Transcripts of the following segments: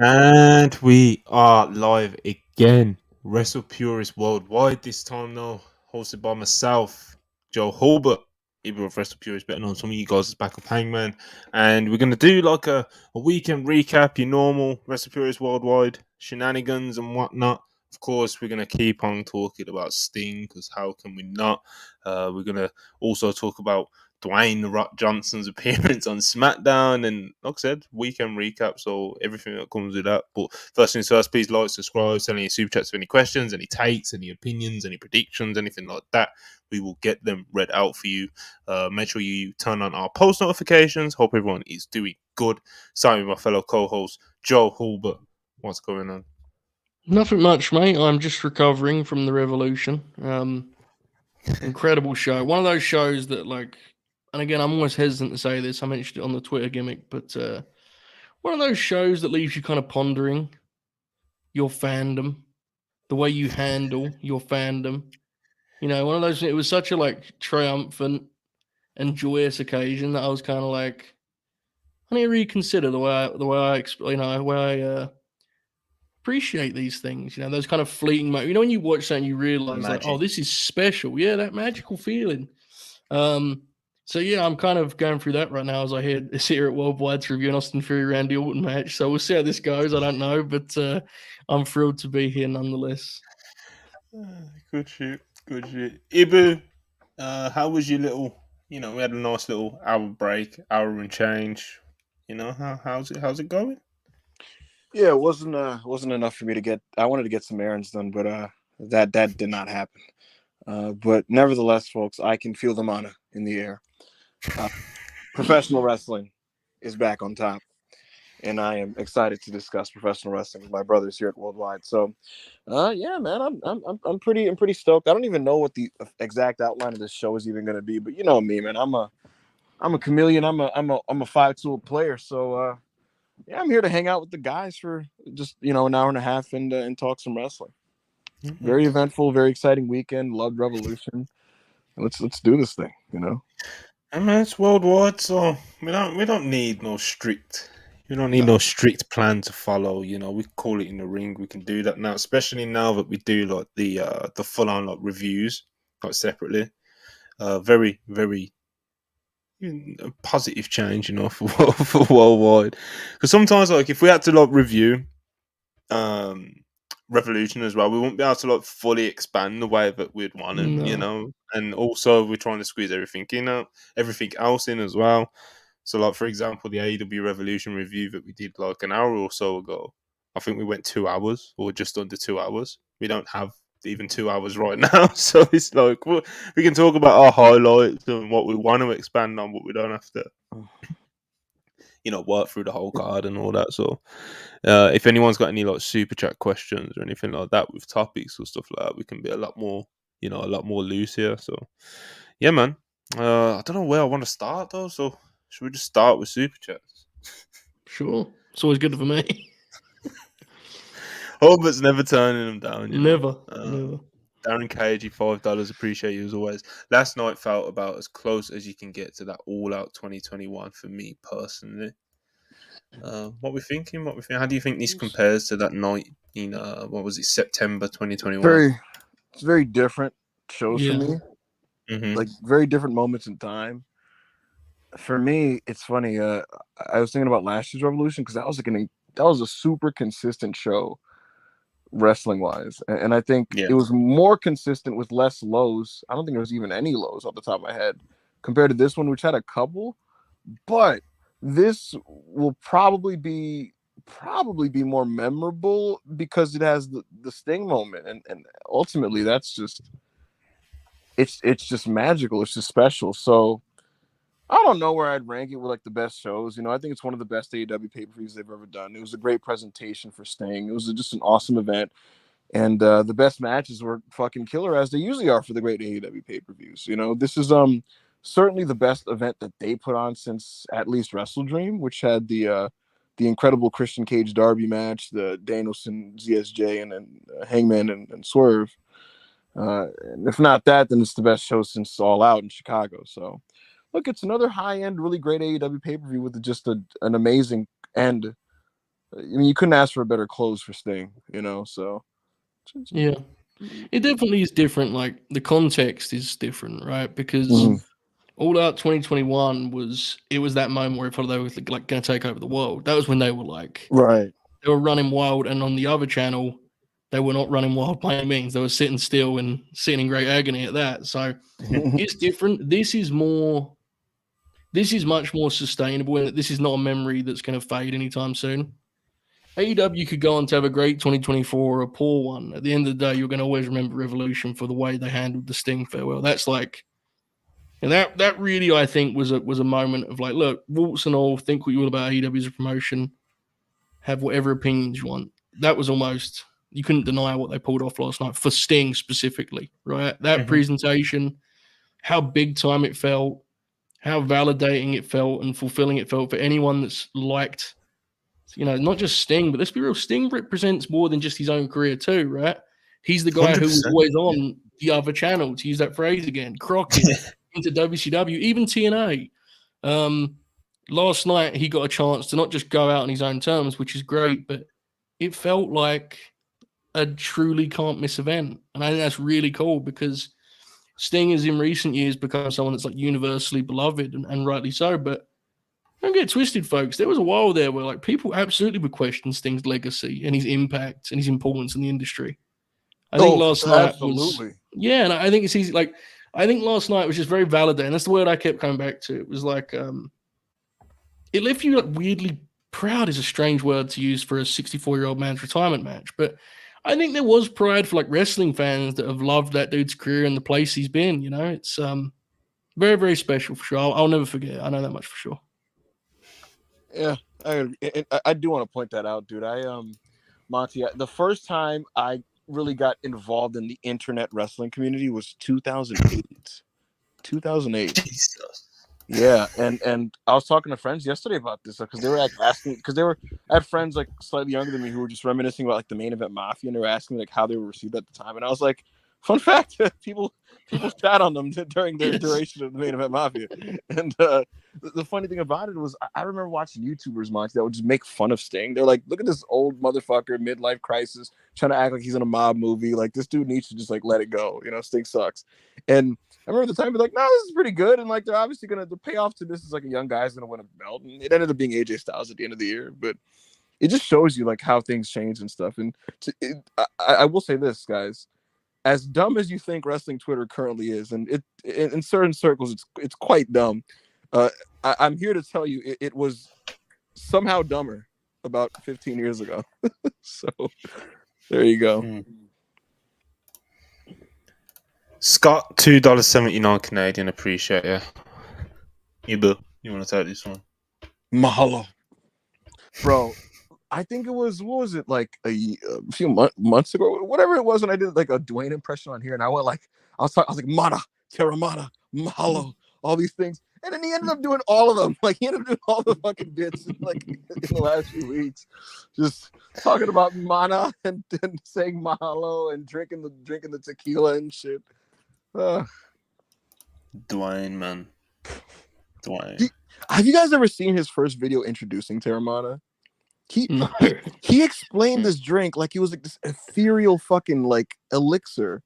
And we are live again. WrestlePurists Worldwide this time now, hosted by myself, Joe Hulbert, either of WrestlePurists, better known some of you guys as Backup Hangman. And we're going to do like a weekend recap, your normal WrestlePurists Worldwide shenanigans and whatnot. Of course, we're going to keep on talking about Sting, because how can we not? We're going to also talk about Dwayne The Rock Johnson's appearance on SmackDown, and like I said, weekend recap, so everything that comes with that. But first things first, please like, subscribe, send any super chats with any questions, any takes, any opinions, any predictions, anything like that. We will get them read out for you. Make sure you turn on our post notifications. Hope everyone is doing good. Starting with my fellow co-host, Joe Hulbert. What's going on? Nothing much, mate. I'm just recovering from the Revolution. Incredible show. One of those shows that, like, and again, I'm always hesitant to say this. I mentioned it on the Twitter gimmick, but one of those shows that leaves you kind of pondering your fandom, the way you handle your fandom. You know, one of those. It was such a like triumphant and joyous occasion that I was kind of like, I need to reconsider the way I appreciate these things, you know, those kind of fleeting moments. You know, when you watch something, you realize like, oh, Magic. this is special. Yeah, that magical feeling. Um, so yeah, I'm kind of going through that right now as I hear at Worldwide to review an Austin Fury Randy Orton match. So we'll see how this goes. I don't know, but I'm thrilled to be here nonetheless. Good shit. Good shit. Ibu, how was your little? We had a nice little hour break, hour and change. How's it going? Yeah, it wasn't enough for me to get. I wanted to get some errands done, but that did not happen. But nevertheless, folks, I can feel the mana in the air. Uh, Professional wrestling is back on top, and I am excited to discuss professional wrestling with my brothers here at Worldwide. So, yeah, man, I'm pretty stoked. I don't even know what the exact outline of this show is even going to be, but you know me, man. I'm a chameleon. I'm a five tool player. So, yeah, I'm here to hang out with the guys for just an hour and a half and talk some wrestling. Mm-hmm. Very eventful, very exciting weekend. Loved Revolution. Let's do this thing. And it's worldwide, so we don't need no strict. We don't need No. no strict plan to follow. We call it in the ring. We can do that now, especially now that we do like the full on like reviews like separately. Very very a positive change, for for worldwide. Because sometimes, like, if we had to like review um Revolution as well, we wouldn't be able to like fully expand the way that we'd want to, No, And also, we're trying to squeeze everything else in as well. So, like for example, the AEW Revolution review that we did like an hour or so ago, I think we went 2 hours or just under 2 hours. We don't have even 2 hours right now, so it's like we can talk about our highlights and what we want to expand on, but we don't have to, work through the whole card and all that. So, if anyone's got any like super chat questions or anything like that with topics or stuff like that, we can be a lot more loose here. So, yeah, man. I don't know where I want to start though. So, should we just start with super chats? sure. It's always good for me. Hobart's never turning them down. Never, never. Darren Cagey, $5. Appreciate you as always. Last night felt about as close as you can get to that all out 2021 for me personally. What we thinking? What we think? How do you think this compares to that night in what was it, September 2021? Very, it's very different shows for Yeah. me. Mm-hmm. Like very different moments in time. For me, it's funny. I was thinking about last year's Revolution because that was a super consistent show wrestling wise, and I think Yeah. it was more consistent with less lows. I don't think there was even any lows off the top of my head compared to this one, which had a couple. But this will probably be more memorable because it has the Sting moment, and ultimately that's just it's just magical. It's just special. So I don't know where I'd rank it with like the best shows. I think it's one of the best AEW pay-per-views they've ever done. It was a great presentation for Sting. It was just an awesome event. And the best matches were fucking killer as they usually are for the great AEW pay-per-views. This is certainly the best event that they put on since at least Wrestle Dream, which had the incredible Christian Cage Darby match, the Danielson ZSJ, and then Hangman and Swerve. And if not that, then it's the best show since All Out in Chicago. So, look, it's another high-end, really great AEW pay-per-view with just an amazing end I mean, you couldn't ask for a better close for Sting, you know. So Yeah, it definitely is different. Like the context is different, right? Because Mhm. All Out 2021 was that moment where it felt they were like going to take over the world. That was when they were like Right. they were running wild, and on the other channel, they were not running wild by any means. They were sitting still and sitting in great agony at that. So it's different. This is much more sustainable, and this is not a memory that's going to fade anytime soon. AEW could go on to have a great 2024 or a poor one. At the end of the day, you're going to always remember Revolution for the way they handled the Sting farewell. That's like, and that really, I think, was a moment of like, look, warts and all, think what you will about AEW as a promotion, have whatever opinions you want. That was almost, you couldn't deny what they pulled off last night for Sting specifically, right? That presentation, how big time it felt, how validating it felt and fulfilling it felt for anyone that's liked, not just Sting, but let's be real, Sting represents more than just his own career too, right? He's the guy who was 100%. always on the other channel, to use that phrase again, Crockett, into WCW, even TNA. Last night, he got a chance to not just go out on his own terms, which is great, but it felt like a truly can't miss event. And I think that's really cool because Sting has in recent years become someone that's like universally beloved and rightly so. But don't get twisted, folks. There was a while there where like people absolutely would question Sting's legacy and his impact and his importance in the industry. I think last night was, yeah, and I think it's easy. Like, I think last night was just very validating. That's the word I kept coming back to. It was like, it left you like weirdly proud is a strange word to use for a 64-year-old man's retirement match, but I think there was pride for like wrestling fans that have loved that dude's career and the place he's been. It's very, very special for sure. I'll never forget. I know that much for sure. Yeah, I do want to point that out, dude. Monty, the first time I really got involved in the internet wrestling community was 2008. 2008. Jesus. Yeah, and I was talking to friends yesterday about this because they were like asking, because I had friends like slightly younger than me who were just reminiscing about like the Main Event Mafia, and they were asking me like how they were received at the time, and I was like, fun fact, people sat on them during their duration of the Main Event Mafia, and the funny thing about it was I remember watching YouTubers, Monty, that would just make fun of Sting. They're like, look at this old motherfucker, midlife crisis, trying to act like he's in a mob movie. Like this dude needs to just like let it go. Sting sucks. And I remember the time, like, no, this is pretty good. And like, they're obviously the payoff to this is like a young guy's going to win a belt. And it ended up being AJ Styles at the end of the year. But it just shows you like how things change and stuff. And I will say this, guys, as dumb as you think wrestling Twitter currently is, and it in certain circles, it's quite dumb. I'm here to tell you it was somehow dumber about 15 years ago. So there you go. Scott, $2.79 Canadian. Appreciate you. You want to take this one? Mahalo, bro. I think it was, what was it, like a few months ago, whatever it was, when I did like a Dwayne impression on here, and I went like, I was like, Mana, Terramana, Mahalo, all these things. And then he ended up doing all of them. Like, he ended up doing all the fucking bits in the last few weeks. Just talking about mana and saying mahalo and drinking the tequila and shit. Dwayne, man. Dwayne. Have you guys ever seen his first video introducing Terramana? He explained this drink like it was like this ethereal fucking like elixir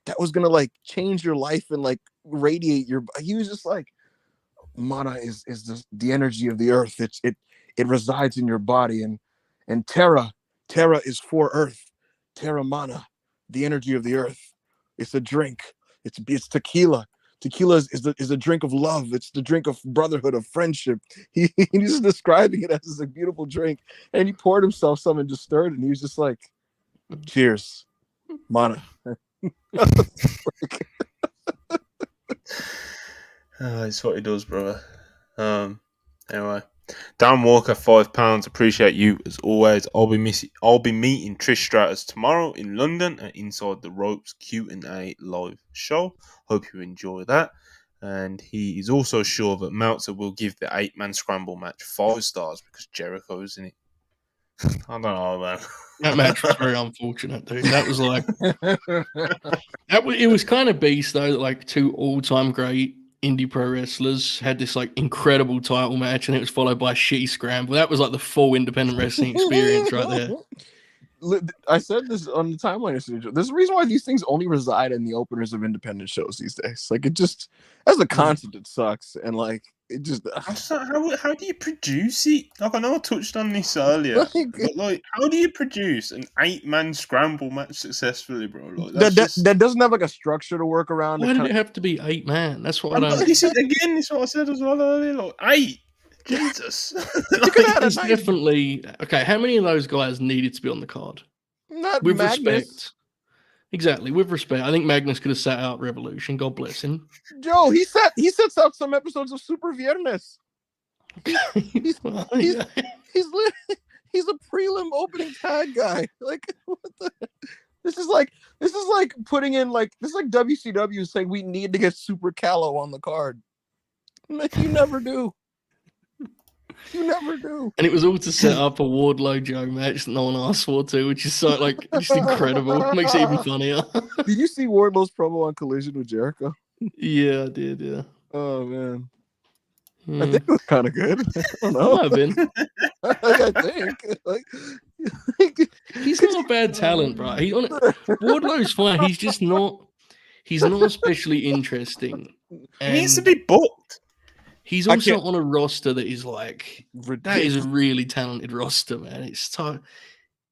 that was gonna like change your life and like radiate your. He was just like, mana is the energy of the earth. It resides in your body, and terra is for earth. Terra mana, the energy of the earth. It's a drink. It's tequila. Tequila is a drink of love. It's the drink of brotherhood, of friendship. He's just describing it as a beautiful drink, and he poured himself some and just stirred it, and he was just like, cheers, mana. It's what he does, brother. Anyway, Dan Walker, £5. Appreciate you as always. I'll be meeting Trish Stratus tomorrow in London at Inside the Ropes Q&A live show. Hope you enjoy that. And he is also sure that Meltzer will give the 8-man scramble match 5 stars because Jericho's in it. I don't know, man. That match was very unfortunate, dude. That was like, it was kind of beast though. Like 2 all-time great indie pro wrestlers had this like incredible title match, and it was followed by a shitty scramble. That was like the full independent wrestling experience right there. I said this on the timeline yesterday. There's a reason why these things only reside in the openers of independent shows these days. Like, it just, as a concept, it sucks, and like it just. How do you produce it? Like, I know I touched on this earlier, but like, how do you produce an 8-man scramble match successfully, bro? Like, that doesn't have like a structure to work around. Why did it have to be 8 man? That's what I don't. This is again. This is what I said as well earlier. Like 8. Jesus. It's definitely okay. How many of those guys needed to be on the card? Not with Magnus. Respect. Exactly, with respect. I think Magnus could have sat out Revolution. God bless him. Joe, he sets out some episodes of Super Viernes. He's a prelim opening tag guy. Like, what the? This is like putting in like WCW saying we need to get Super Callow on the card. You never do. You never do. And it was all to set up a Wardlow Joe match that no one asked for too, which is so like just incredible. It makes it even funnier. Did you see Wardlow's promo on Collision with Jericho? Yeah, I did. Yeah. Oh man. I think it was kind of good. I don't know. Might have been. I think. He's not a bad talent, bro. Wardlow's fine. He's just not. He's not especially interesting. He needs to be booked. He's also on a roster that is like ridiculous. That is a really talented roster, man. It's tough.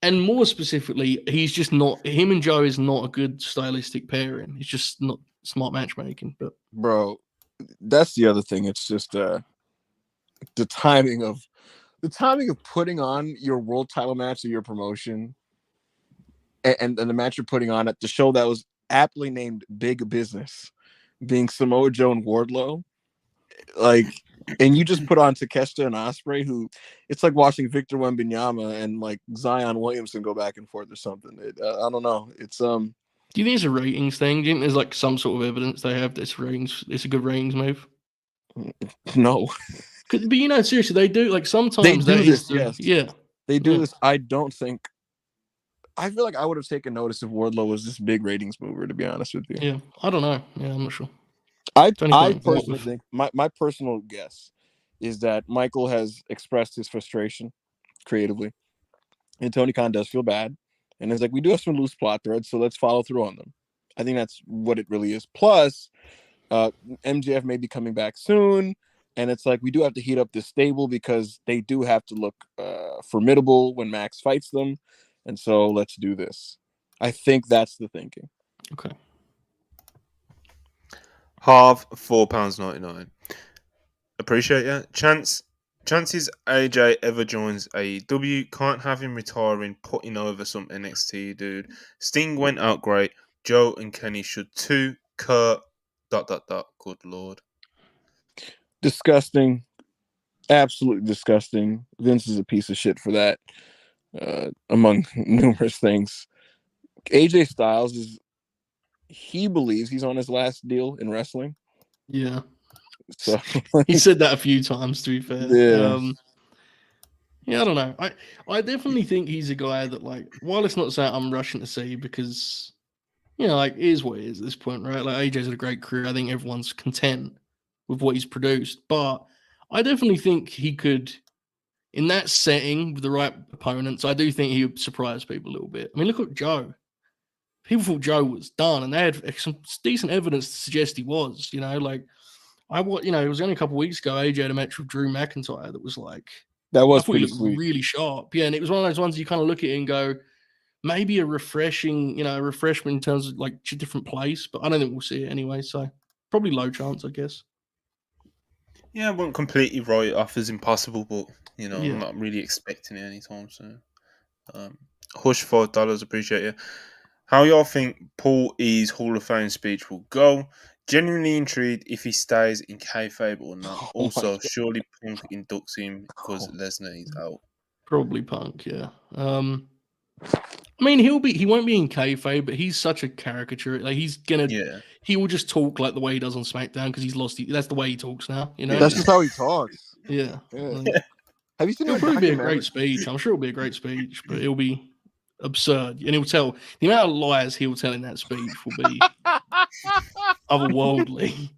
And more specifically, he's just not. Him and Joe is not a good stylistic pairing. It's just not smart matchmaking. But bro, that's the other thing. It's just the timing of putting on your world title match of your promotion, and the match you're putting on at the show that was aptly named Big Business, being Samoa Joe and Wardlow. Like, and you just put on Takeshita and Ospreay, who it's like watching Victor Wembanyama and like Zion Williamson go back and forth or something. I don't know. It's Do you think it's a ratings thing? Do you think there's like some sort of evidence they have that it's a good ratings move? No. But you know, seriously, they do. Like sometimes they do this. Yes. Yeah, they do this. I don't think. I feel like I would have taken notice if Wardlow was this big ratings mover. To be honest with you. Yeah, I don't know. Yeah, I'm not sure. I personally think my personal guess is that Michael has expressed his frustration creatively, and Tony Khan does feel bad, and it's like, we do have some loose plot threads, so let's follow through on them. I think that's what it really is. Plus, MJF may be coming back soon, and it's like, we do have to heat up this stable because they do have to look formidable when Max fights them, and so let's do this. I think that's the thinking. Okay. Half £4.99. Appreciate you. Chances AJ ever joins AEW. Can't have him retiring, putting over some NXT dude. Sting went out great. Joe and Kenny should too. Kurt. ... Good lord. Disgusting. Absolutely disgusting. Vince is a piece of shit for that. Among numerous things. AJ Styles he believes he's on his last deal in wrestling. Yeah. So he said that a few times, to be fair. Yeah. Yeah, I don't know. I definitely think he's a guy that, like, while it's not something I'm rushing to see, because, you know, like, it is what it is at this point, right? Like, AJ's had a great career. I think everyone's content with what he's produced. But I definitely think he could, in that setting with the right opponents, I do think he would surprise people a little bit. I mean, look at Joe. People thought Joe was done, and they had some decent evidence to suggest he was. You know, like it was only a couple of weeks ago. AJ had a match with Drew McIntyre that was like, that was I thought he looked really sharp. Yeah, and it was one of those ones you kind of look at it and go, maybe a refreshment in terms of like a different place. But I don't think we'll see it anyway. So probably low chance, I guess. Yeah, I won't completely write it off as impossible, but I'm not really expecting it anytime soon. Hush $5, appreciate you. How y'all think Paul E's Hall of Fame speech will go? Genuinely intrigued if he stays in kayfabe or not. Also, surely Punk inducts him because Lesnar is out. Probably Punk, yeah. I mean, he won't be in kayfabe, but he's such a caricature. Like he will just talk like the way he does on SmackDown because he's lost. That's the way he talks now. You know, that's just how he talks. Yeah. Like, have you seen? It'll probably be a great speech. I'm sure it'll be a great speech, but it'll be absurd, and he'll tell the amount of lies he'll tell in that speech will be otherworldly.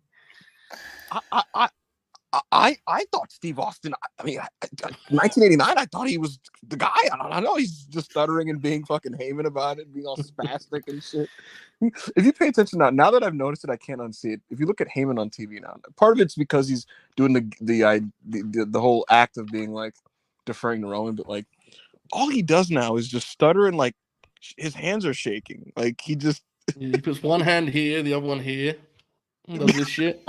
I thought Steve Austin. I mean, 1989. I thought he was the guy. I don't know. He's just stuttering and being fucking Heyman about it, being all spastic and shit. If you pay attention now that I've noticed it, I can't unsee it. If you look at Heyman on TV now, part of it's because he's doing the whole act of being like deferring to Roman, but like all he does now is just stutter and like his hands are shaking. Like he just He puts one hand here, the other one here, and does this shit.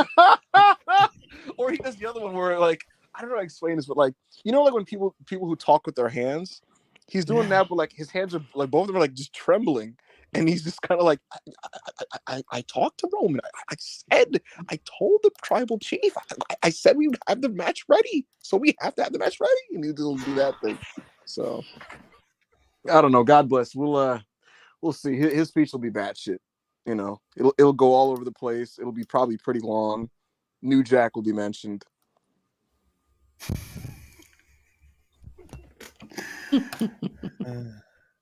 or he does the other one where like I don't know how to explain this, but like like when people who talk with their hands, he's doing that, but like his hands are like both of them are like just trembling, and he's just kind of like I talked to Roman. I told the tribal chief. I said we would have the match ready, so we have to have the match ready, and he'll do that thing. So I don't know. God bless. We'll see. His speech will be batshit. It'll go all over the place. It'll be probably pretty long. New Jack will be mentioned.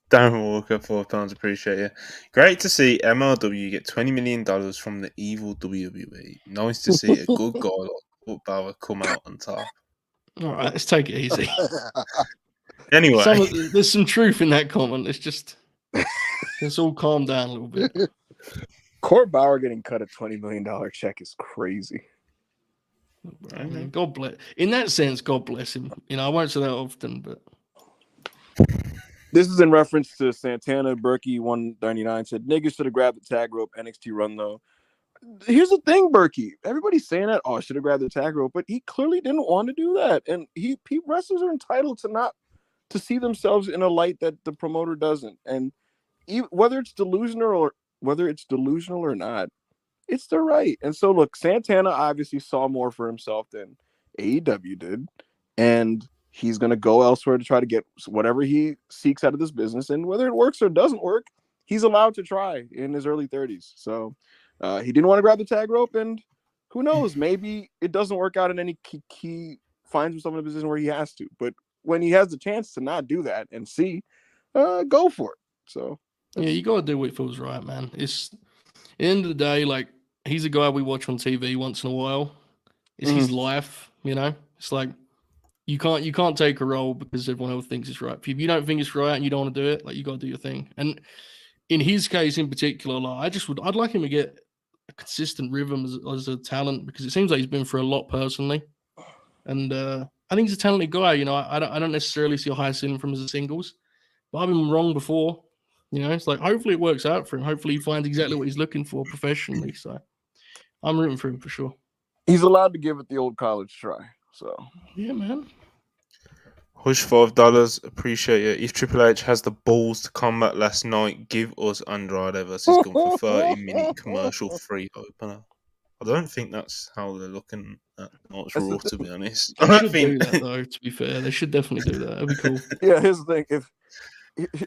Darren Walker, £4, appreciate you. Great to see MLW get $20 million from the evil WWE. Nice to see a good guy like Colt Bauer come out on top. All right, let's take it easy. Anyway, there's some truth in that comment. Let's all calm down a little bit. Court Bauer getting cut a $20 million check is crazy. I mean, God bless. In that sense, God bless him. I won't say that often, but this is in reference to Santana. Berkey 199 said niggas should have grabbed the tag rope NXT run though. Here's the thing, Berkey. Everybody's saying that I should have grabbed the tag rope, but he clearly didn't want to do that. And wrestlers are entitled to see themselves in a light that the promoter doesn't. And whether it's delusional or not, it's their right. And so look, Santana obviously saw more for himself than AEW did, and he's going to go elsewhere to try to get whatever he seeks out of this business. And whether it works or doesn't work, he's allowed to try in his early 30s. So he didn't want to grab the tag rope, and who knows, maybe it doesn't work out in any key finds himself in a position where he has to. But when he has the chance to not do that and go for it. So yeah, you got to do what feels right, man. It's at the end of the day, like, he's a guy we watch on TV once in a while. It's his life, It's like you can't take a role because everyone else thinks it's right. If you don't think it's right and you don't want to do it, like, you got to do your thing. And in his case in particular, like, I'd like him to get a consistent rhythm as a talent, because it seems like he's been through a lot personally. And I think he's a talented guy. I don't necessarily see a high ceiling from him as a singles, but I've been wrong before. It's like, hopefully it works out for him. Hopefully he finds exactly what he's looking for professionally. So I'm rooting for him for sure. He's allowed to give it the old college try. So yeah, man. Hush $5, appreciate it. If Triple H has the balls to come back last night, give us Andrade versus Gunn for 30-minute commercial-free opener. I don't think that's how they're looking at Night's Raw, to be honest. They should do that, though, to be fair. They should definitely do that. That'd be cool. Yeah, here's the thing.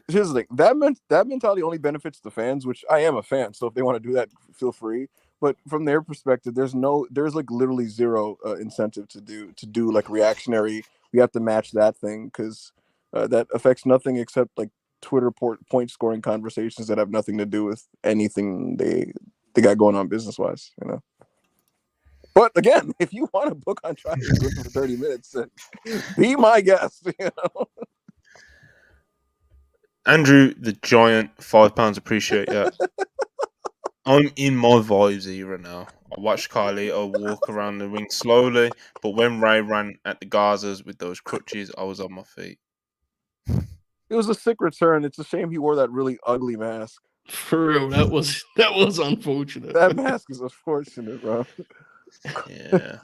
Here's the thing. That mentality only benefits the fans, which I am a fan. So if they want to do that, feel free. But from their perspective, there's like literally zero incentive to do like reactionary. We have to match that thing because that affects nothing except like Twitter point scoring conversations that have nothing to do with anything they got going on business wise. But again, if you want to book on Andrade for 30 minutes, be my guest. Andrew the Giant, £5, appreciate that. I'm in my vibes era now. I watched Carlito walk around the ring slowly, but when Ray ran at the Gazas with those crutches, I was on my feet. It was a sick return. It's a shame he wore that really ugly mask. For real, that was unfortunate. That mask is unfortunate, bro. Yeah.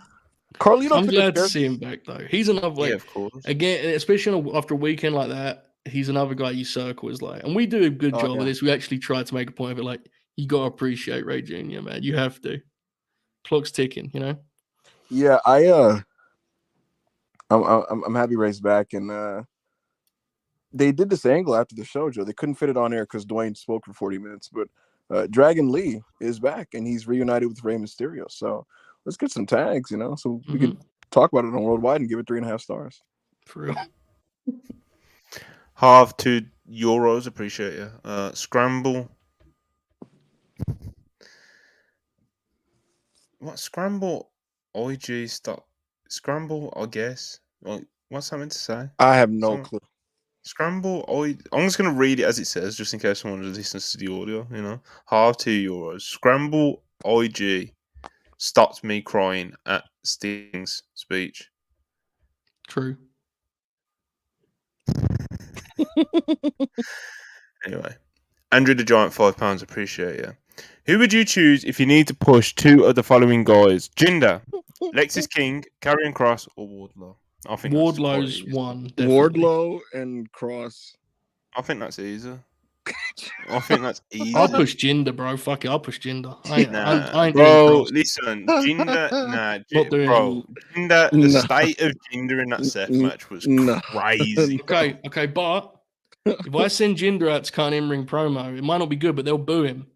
Carlito. I'm glad to see him back though. He's another yeah, of course. Again, especially after a weekend like that. He's another guy you circle is like, and we do a good job of this. We actually try to make a point of it. Like, you gotta appreciate Ray Jr., man. You have to. Clock's ticking, Yeah, I'm happy Ray's back, and they did this angle after the show, Joe. They couldn't fit it on air because Dwayne spoke for 40 minutes, but Dragon Lee is back and he's reunited with Rey Mysterio. So let's get some tags, so we can talk about it on Worldwide and give it 3.5 stars. For real. Half €2, appreciate you. Scramble. What Scramble? IG stop scramble. I guess. Like, what's that meant to say? I have no Someone- clue. Scramble. I'm just gonna read it as it says, just in case someone listens to the audio. You know, half €2. Scramble IG stopped me crying at Sting's speech. True. Anyway, Andrew the Giant, £5. Appreciate you. Who would you choose if you need to push two of the following guys? Jinder, Lexis King, Karrion Cross, or Wardlow? I think that's quite Wardlow's easy. one. Definitely. Wardlow and Cross. I think that's easy. I think that's easy. I'll push Jinder, bro. Fuck it, I'll push Jinder. I ain't doing bro, Cross. listen, Jinder, Not doing bro, Jinder, the No. state of Jinder in that Seth match was No. crazy. Okay, but if I send Jinder out to cut an in-ring promo, it might not be good, but they'll boo him.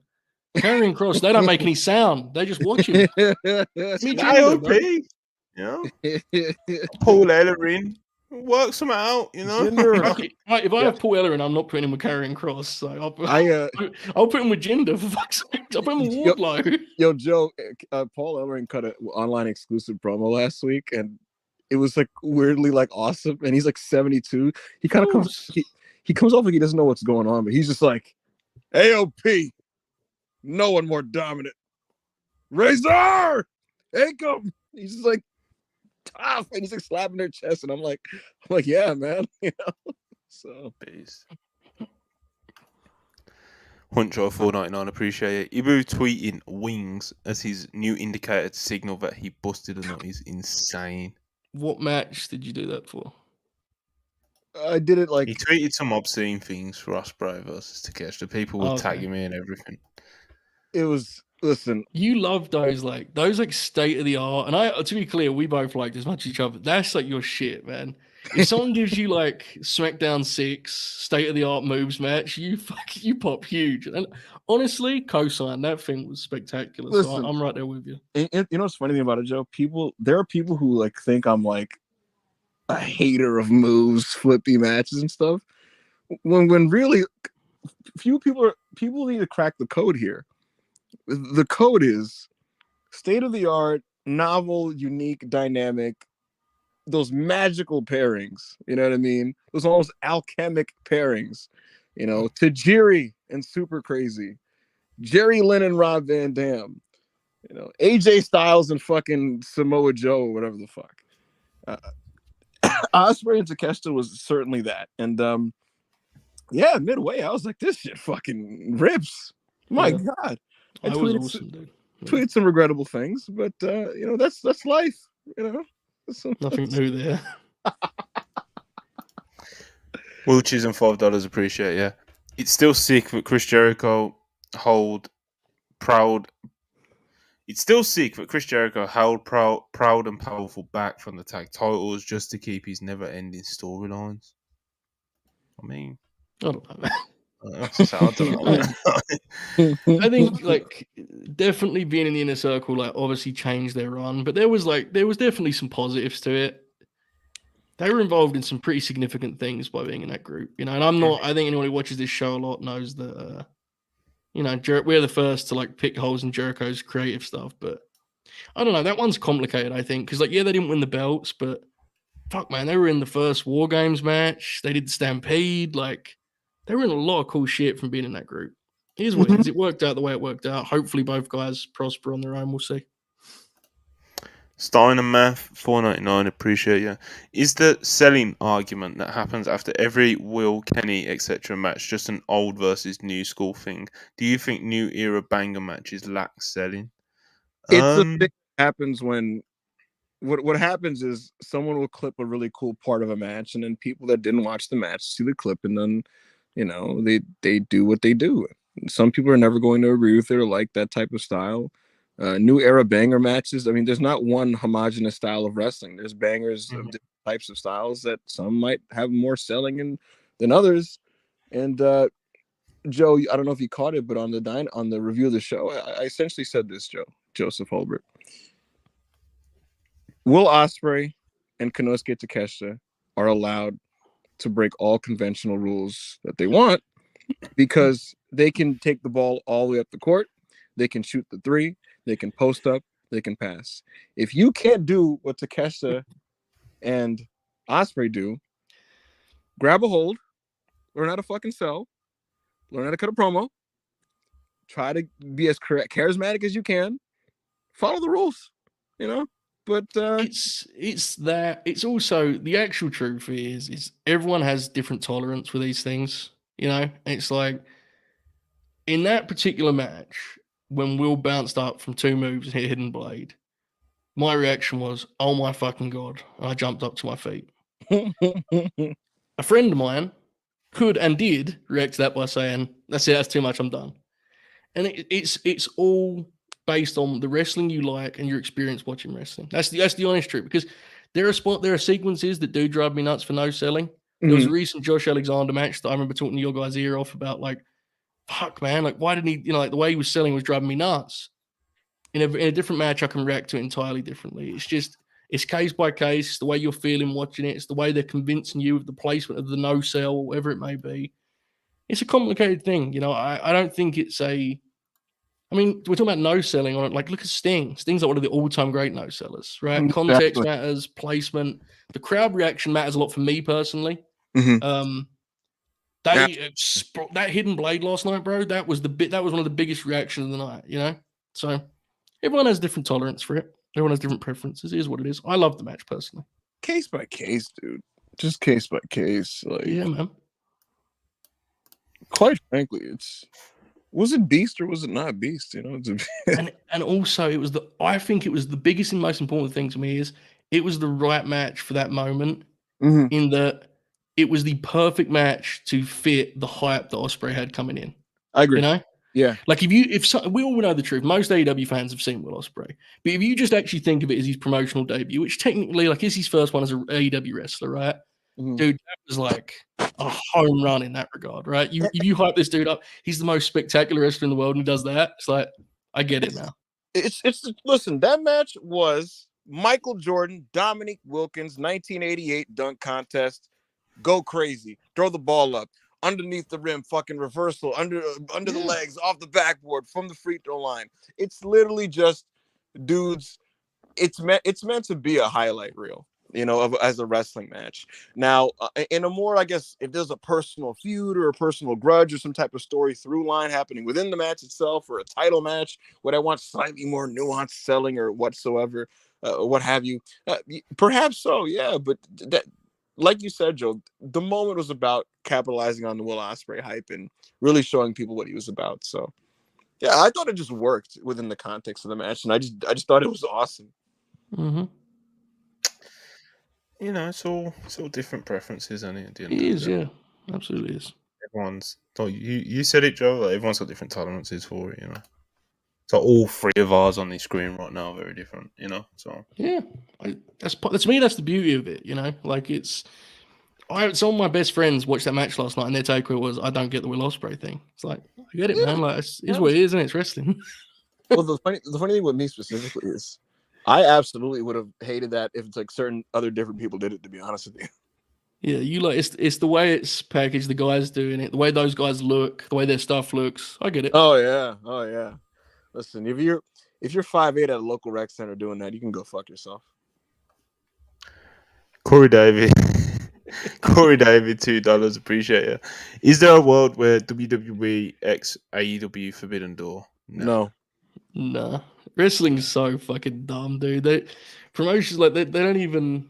Karrion Cross, they don't make any sound. They just watch him. Me Jinder, bro. AOP, you know, Paul Ellering, work some out, you know. Jinder, If I have Paul Ellering, I'm not putting him with Karrion Cross. So I'll put him with Jinder, for fuck's sake. I'll put him with Wardlow. Yo, Joe, Paul Ellering cut an online exclusive promo last week, and it was like weirdly like awesome. And he's like 72. He kind of comes. He comes off like he doesn't know what's going on, but he's just like, AOP, no one more dominant. Razor, Akam. He's just like tough, and he's like slapping their chest, and I'm like, yeah, man, you know. So, Beast. Huncho 499, appreciate it. Ibu tweeting wings as his new indicator to signal that he busted or not is insane. What match did you do that for? I did it like He tweeted some obscene things for Ospreay versus Takeshita. People were tagging me and everything. it was. Listen, You love those like state of the art, and I to be clear, we both liked as much each other. That's like your shit, man. If someone gives you like SmackDown 6 state of the art moves match, you pop huge. And honestly, cosign that thing was spectacular. Listen, so I'm right there with you. you know what's funny thing about it, Joe? There are people who like think I'm like a hater of moves, flippy matches and stuff. When really, people need to crack the code here. The code is state of the art, novel, unique, dynamic. Those magical pairings, you know what I mean? Those almost alchemic pairings, you know. Tajiri and Super Crazy, Jerry Lynn and Rob Van Dam, you know, AJ Styles and fucking Samoa Joe or whatever the fuck. Ospreay and Takeshita was certainly that, and yeah, midway I was like, this shit fucking rips. My God, I was awesome, dude. Tweeted some regrettable things, but you know, that's life, you know. Nothing new there. Will Chisholm $5, appreciate yeah. It's still sick that Chris Jericho held proud. It's still sick that Chris Jericho held proud and powerful back from the tag titles just to keep his never-ending storylines. I mean, I don't know. I think like definitely being in the inner circle like obviously changed their run, but there was definitely some positives to it. They were involved in some pretty significant things by being in that group, you know. And I think anyone who watches this show a lot knows that you know, we're the first to like pick holes in Jericho's creative stuff, but I don't know, that one's complicated, I think, because like they didn't win the belts, but fuck man, they were in the first War Games match, they did the Stampede, like they were in a lot of cool shit from being in that group. Here's what it is. It worked out the way it worked out. Hopefully both guys prosper on their own. We'll see. Steiner Math $4.99, appreciate you. Is the selling argument that happens after every Will, Kenny, etc. match just an old versus new school thing? Do you think new era banger matches lack selling? It's a thing that happens when what happens is someone will clip a really cool part of a match, and then people that didn't watch the match see the clip, and then you know they do what they do. Some people are never going to agree with it or like that type of style. New era banger matches. I mean, there's not one homogenous style of wrestling. There's bangers of different types of styles that some might have more selling than others. And Joe, I don't know if you caught it, but on the review of the show, I essentially said this, Joseph Holbert. Will Ospreay and Konosuke Takeshita are allowed to break all conventional rules that they want because they can take the ball all the way up the court. They can shoot the three. They can post up. they can pass. If you can't do what Takeshita and Ospreay do, grab a hold, learn how to fucking sell, learn how to cut a promo, try to be as charismatic as you can, follow the rules, you know. But it's also the actual truth is everyone has different tolerance for these things, you know. It's like in that particular match when Will bounced up from 2 moves and hit Hidden Blade, my reaction was, "Oh my fucking god!" And I jumped up to my feet. A friend of mine could and did react to that by saying, "That's it, that's too much, I'm done." And it's all based on the wrestling you like and your experience watching wrestling. That's the honest truth. Because there are sequences that do drive me nuts for no selling. There was a recent Josh Alexander match that I remember talking to your guys' ear off about, like, fuck, man, like, why didn't he, you know, like the way he was selling was driving me nuts. In a different match, I can react to it entirely differently. It's case by case, it's the way you're feeling watching it, it's the way they're convincing you of the placement of the no sell, whatever it may be. It's a complicated thing, you know. I don't think it's a. I mean, we're talking about no selling on it. Like, look at Sting. Sting's like one of the all-time great no sellers, right? Context matters, placement, the crowd reaction matters a lot for me personally. That Hidden Blade last night, bro. That was one of the biggest reactions of the night. You know, so everyone has different tolerance for it. Everyone has different preferences. It is what it is. I love the match personally. Case by case, dude. Just case by case. Like, yeah, man. Quite frankly, was it Beast or was it not Beast? You know, and also I think it was the biggest and most important thing to me is it was the right match for that moment. In that it was the perfect match to fit the hype that Ospreay had coming in. I agree. You know, yeah. Like we all know the truth. Most AEW fans have seen Will Ospreay, but if you just actually think of it as his promotional debut, which technically like is his first one as an AEW wrestler, right? Dude, that was like a home run in that regard, right? If you hype this dude up, he's the most spectacular wrestler in the world, and he does that. It's like, I get it now. Listen, that match was Michael Jordan, Dominique Wilkins, 1988 dunk contest. Go crazy, throw the ball up underneath the rim, fucking reversal under the legs, off the backboard, from the free throw line. It's literally just dudes. It's meant to be a highlight reel, you know, as a wrestling match. Now, in a more, I guess, if there's a personal feud or a personal grudge or some type of story through line happening within the match itself, or a title match, would I want slightly more nuanced selling or whatsoever, what have you? Perhaps so, yeah. But that, like you said, Joe, the moment was about capitalizing on the Will Ospreay hype and really showing people what he was about. So, yeah, I thought it just worked within the context of the match, and I just thought it was awesome. Mm-hmm. You know, it's all different preferences, isn't it? It is, yeah, absolutely is. Everyone's. You said it, Joe. Like, everyone's got different tolerances for it, you know. So all 3 of ours on the screen right now are very different, you know. So yeah, that's me. That's the beauty of it, you know. Like some of my best friends watched that match last night, and their takeaway was, "I don't get the Will Ospreay thing." It's like, I get it, man. Like, it's what it is, and it's wrestling. Well, the funny thing with me specifically is, I absolutely would have hated that if it's like certain other different people did it. To be honest with you. Yeah, you like it's the way it's packaged, the guys doing it, the way those guys look, the way their stuff looks. I get it. Oh yeah. Listen, if you're 5'8" at a local rec center doing that, you can go fuck yourself. Corey David, $2, appreciate it. Is there a world where WWE x AEW Forbidden Door? No. Nah. Wrestling's so fucking dumb, dude. Promotions like they don't even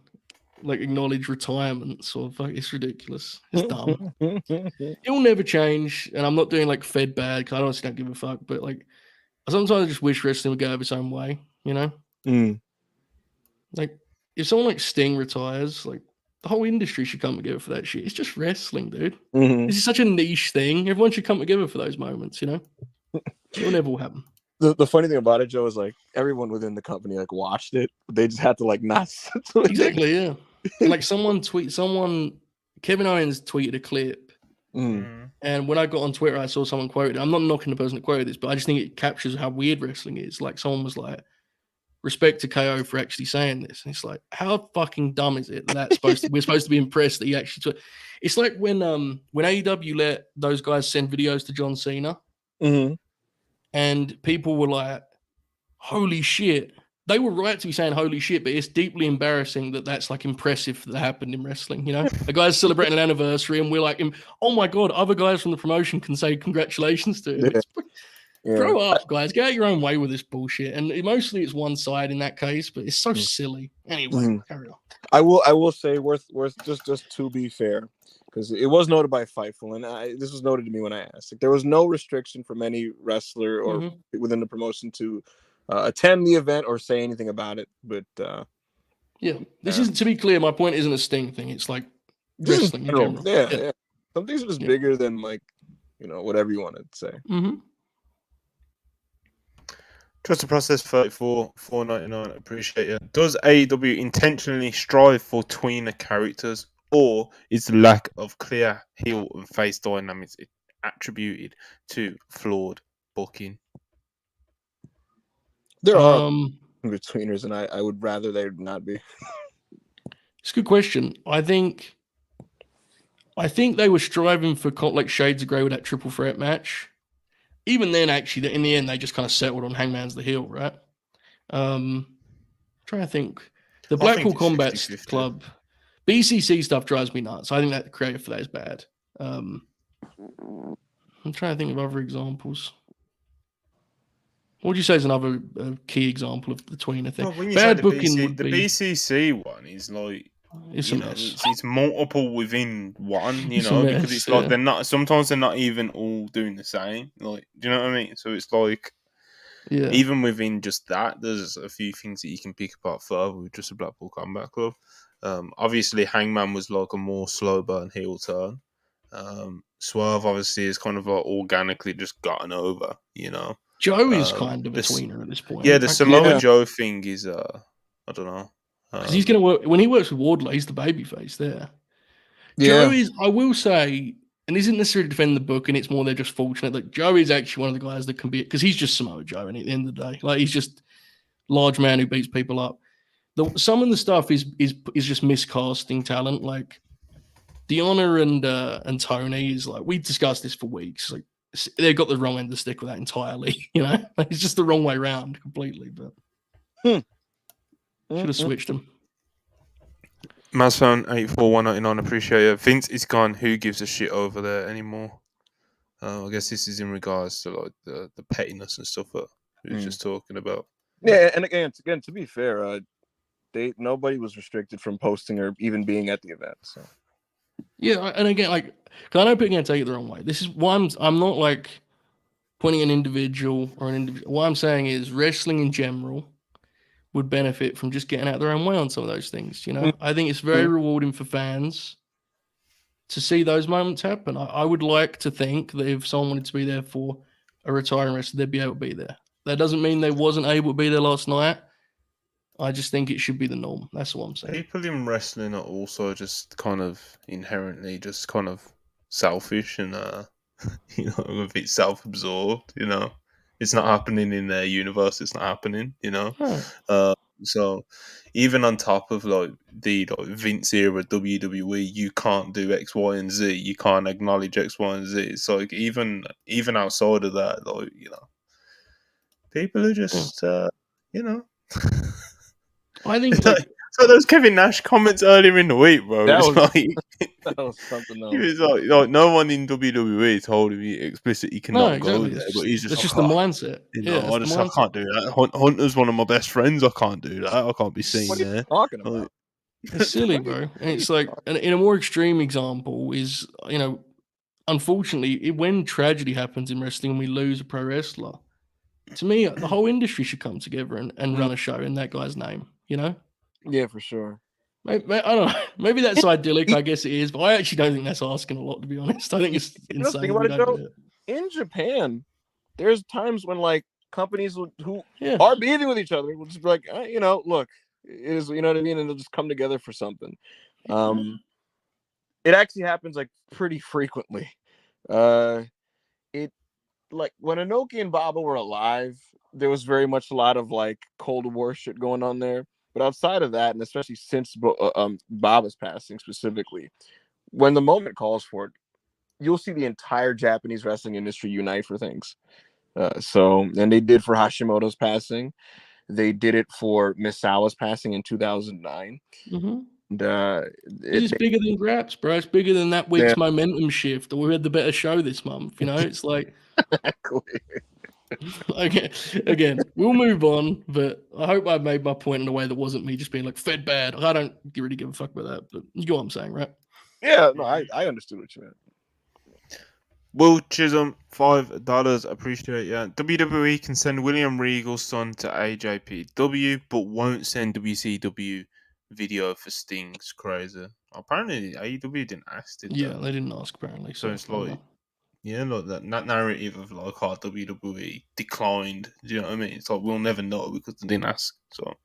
like acknowledge retirements or it's ridiculous. It's dumb. It'll never change, and I'm not doing like fed bad because I honestly don't give a fuck. But like, sometimes I just wish wrestling would go its own way, you know. Like, if someone like Sting retires, like the whole industry should come together for that shit. It's just wrestling, dude. This is such a niche thing. Everyone should come together for those moments, you know. It'll never will happen. The funny thing about it, Joe, is like everyone within the company like watched it. They just had to like not. Exactly, yeah. Like Kevin Owens tweeted a clip, and when I got on Twitter, I saw someone quote it. I'm not knocking the person that quoted this, but I just think it captures how weird wrestling is. Like, someone was like, "Respect to KO for actually saying this," and it's like, how fucking dumb is it that we're supposed to be impressed that he actually It's like when AEW let those guys send videos to John Cena. And people were like, "Holy shit, they were right to be saying holy shit, but it's deeply embarrassing that that's like impressive that happened in wrestling. You know, a guy's celebrating an anniversary, and we're like, oh my god, other guys from the promotion can say congratulations to him. Grow up, guys. Get out your own way with this bullshit. And mostly it's one side in that case, but it's so silly. Anyway, carry on. I will say worth just to be fair, because it was noted by Fightful, and this was noted to me when I asked. Like, there was no restriction from any wrestler or within the promotion to attend the event or say anything about it. But this isn't, to be clear, my point isn't a Sting thing. It's like wrestling in general. Yeah. Some things are just bigger than, like, whatever you want to say. Trust the Process 34, $4.99. Appreciate it. Does AEW intentionally strive for tweener characters, or is the lack of clear heel and face dynamics attributed to flawed booking? There are tweeners, and I would rather they not be. It's a good question. I think they were striving for like shades of grey with that triple threat match. Even then, actually, in the end, they just kind of settled on Hangman's the heel, right? Trying to think. The Blackpool Combat 50-50. Club, BCC stuff drives me nuts. I think that the creative for that is bad. I'm trying to think of other examples. What would you say is another key example of the tweener thing? Well, bad booking the BCC one is like, it's a mess. It's multiple within one, because it's like they're not. Sometimes they're not even all doing the same. Like, do you know what I mean? So it's like, even within just that, there's a few things that you can pick apart further with just a Blackpool Combat Club. Obviously, Hangman was like a more slow burn heel turn. Swerve obviously is kind of like organically just gotten over. Joe is kind of a tweener at this point. Yeah, the Samoa Joe thing is I don't know. Because he's going to work when he works with Wardlow. He's the babyface there. Yeah. Joe is, I will say, and this isn't necessarily defend the book, and it's more they're just fortunate that Joe is actually one of the guys that can be, because he's just Samoa Joe, and at the end of the day, like, he's just large man who beats people up. Some of the stuff is just miscasting talent. Like Deonna and Tony is like, we discussed this for weeks. Like, they've got the wrong end of the stick with that entirely. Like, it's just the wrong way around completely. But should have switched them. Mazphone 84199, appreciate it. Vince is gone. Who gives a shit over there anymore? I guess this is in regards to like the pettiness and stuff that we were just talking about. Yeah, and again, to be fair, nobody was restricted from posting or even being at the event. So yeah, and again, like, because I know people are going to take it the wrong way. This is why I'm not like pointing an individual or an individual. What I'm saying is wrestling in general would benefit from just getting out their own way on some of those things. I think it's very rewarding for fans to see those moments happen. I would like to think that if someone wanted to be there for a retiring wrestler, they'd be able to be there. That doesn't mean they wasn't able to be there last night. I just think it should be the norm. That's what I'm saying. People in wrestling are also just kind of inherently just kind of selfish and a bit self-absorbed. It's not happening in their universe. It's not happening. So even on top of like the Vince era WWE, you can't do X, Y, and Z. You can't acknowledge X, Y, and Z. So like even outside of that, like people are just I think so those Kevin Nash comments earlier in the week, bro. That was something else. He was like, no one in WWE told him explicitly he cannot go there, but he's just. It's just the mindset. I can't do that. Hunter's one of my best friends. I can't do that. I can't be seen what there. What are you talking about? It's silly, bro. And it's like, in a more extreme example is, unfortunately, when tragedy happens in wrestling and we lose a pro wrestler, to me, the whole industry should come together and run a show in that guy's name. Yeah, for sure. I don't know. Maybe that's idyllic. I guess it is, but I actually don't think that's asking a lot, to be honest. I think it's insane. Think about it, in Japan, there's times when like companies who are beefing with each other will just be like, look, it is, you know what I mean, and they'll just come together for something. It actually happens like pretty frequently. It like when Inoki and Baba were alive, there was very much a lot of like Cold War shit going on there. But outside of that, and especially since Baba's passing specifically, when the moment calls for it, you'll see the entire Japanese wrestling industry unite for things. And they did for Hashimoto's passing. They did it for Miss Salah's passing in 2009. Mm-hmm. And It's bigger than Graps, bro. It's bigger than that week's momentum shift, or we had the better show this month. You know, it's like again, we'll move on, but I hope I made my point in a way that wasn't me just being like fed bad. I don't really give a fuck about that, but you know what I'm saying, right? Yeah, no, I understood what you meant. Will Chisholm, $5. Appreciate ya. WWE can send William Regal's son to AJPW, but won't send WCW video for Sting's crazy. Apparently, AEW didn't ask, did they? Yeah, they didn't ask apparently. So it's like, yeah, like that narrative of like how WWE declined. Do you know what I mean? It's like we'll never know because they didn't ask. So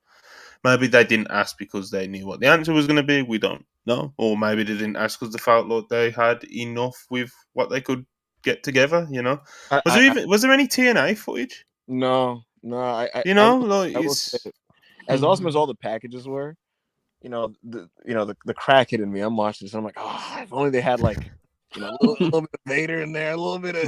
maybe they didn't ask because they knew what the answer was going to be. We don't know, or maybe they didn't ask because they felt like they had enough with what they could get together. You know, was there any TNA footage? No. As awesome as all the packages were, the crackhead in me, I'm watching this and I'm like, oh, if only they had like, a little bit of Vader in there, a little bit of,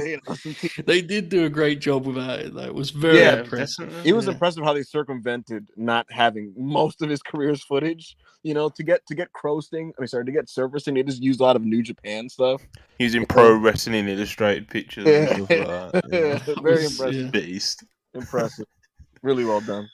They did do a great job with that. That was very impressive. It was impressive how they circumvented not having most of his career's footage. To get Crow Sting, to get Surfer Sting, they just used a lot of New Japan stuff. Using Pro Wrestling Illustrated pictures and stuff like that. Very impressive. Beast. Impressive. Really well done.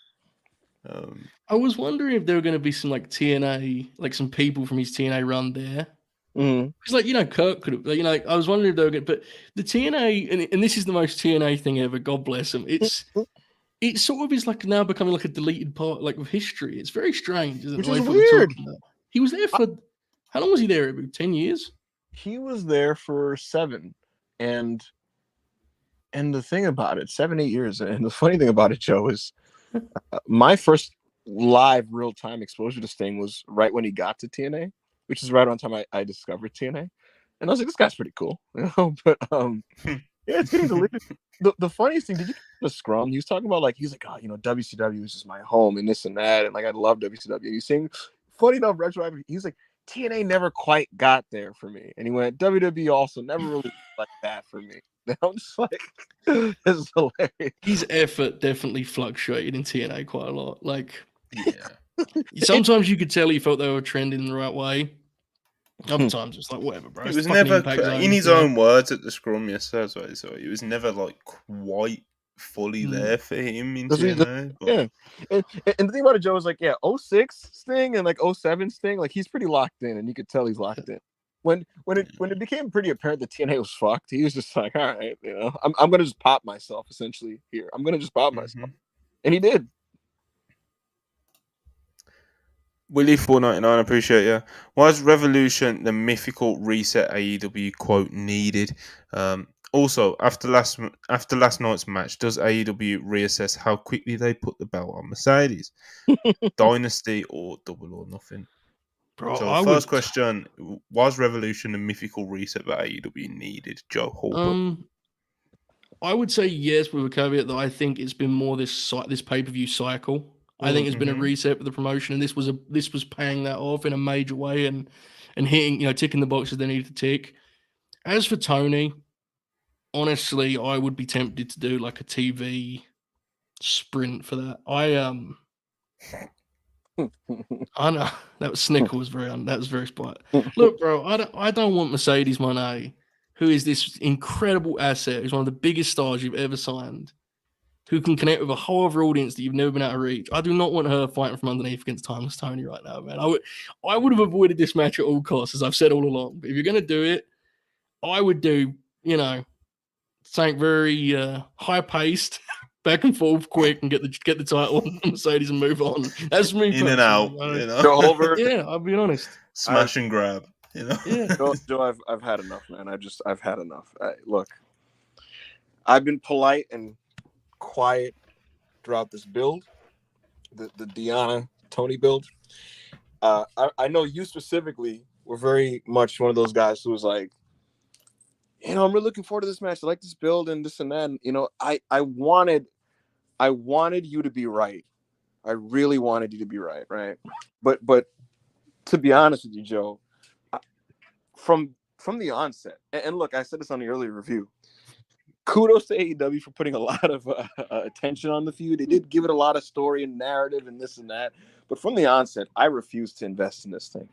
I was wondering if there were going to be some like TNA, like some people from his TNA run there. Because Kirk could have, I was wondering if they were going to, but the TNA, and this is the most TNA thing ever, God bless him. It sort of is like now becoming like a deleted part like of history. It's very strange, isn't it? Which is weird. He was there for, how long was he there? About 10 years? He was there for 7. And the thing about it, 7-8 years. And the funny thing about it, Joe, is my first live real-time exposure to Sting was right when he got to TNA, which is right on time I discovered TNA. And I was like, this guy's pretty cool. But it's getting deleted. The funniest thing, did you the scrum? He was talking about like, he's like, oh, WCW is just my home and this and that. And like, I love WCW. He's saying, funny enough, he's like, TNA never quite got there for me. And he went, WWE also never really like that for me. And I'm just like, this is hilarious. His effort definitely fluctuated in TNA quite a lot. Like, sometimes you could tell he felt they were trending the right way. Other times it's like, whatever, bro. He was never, in his own words at the scrum yesterday, so he was never like quite fully there for him in TNA. Yeah. And the thing about it, Joe, is like, 06 Sting and like 07 Sting, like he's pretty locked in, and you could tell he's locked in. When it became pretty apparent that TNA was fucked, he was just like, all right, I'm gonna just pop myself essentially here. I'm gonna just pop myself. And he did. Willie 499, appreciate you. Was Revolution the mythical reset AEW quote needed? Also, after last night's match, does AEW reassess how quickly they put the belt on Mercedes? Dynasty or Double or Nothing? Bro, so first question, was Revolution the mythical reset that AEW needed, Joe Holbrook? I would say yes, with a caveat that I think it's been more this pay-per-view cycle. I think it's been a reset for the promotion, and this was paying that off in a major way and hitting, ticking the boxes they needed to tick. As for Tony, honestly, I would be tempted to do like a TV sprint for that. I know that snicker was very spot. Look, bro, I don't want Mercedes Moné, who is this incredible asset, who's one of the biggest stars you've ever signed, who can connect with a whole other audience that you've never been able to reach. I do not want her fighting from underneath against Timeless Tony right now, man. I would have avoided this match at all costs, as I've said all along. But if you're going to do it, I would do, something very high-paced, back and forth, quick, and get the title on Mercedes and move on. That's me. In and out, Yeah, I'll be honest. Smash and grab, Yeah. Joe, I've had enough, man. I've had enough. Look, I've been polite and quiet throughout this build, the Deanna Tony build. I know you specifically were very much one of those guys who was like, I'm really looking forward to this match. I like this build and this and that. And, I wanted you to be right. I really wanted you to be right, right? But to be honest with you, Joe, from the onset, and look, I said this on the earlier review. kudos to AEW for putting a lot of attention on the feud. They did give it a lot of story and narrative and this and that. But from the onset, I refused to invest in this thing.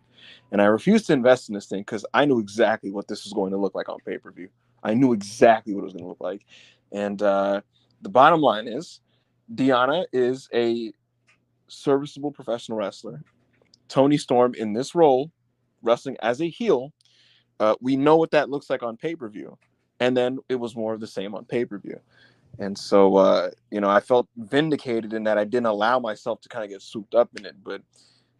And I refused to invest in this thing because I knew exactly what this was going to look like on pay-per-view. I knew exactly what it was going to look like. And the bottom line is, Deonna is a serviceable professional wrestler. Toni Storm in this role, wrestling as a heel, we know what that looks like on pay-per-view. And then it was more of the same on pay-per-view. And so, I felt vindicated in that I didn't allow myself to kind of get souped up in it. But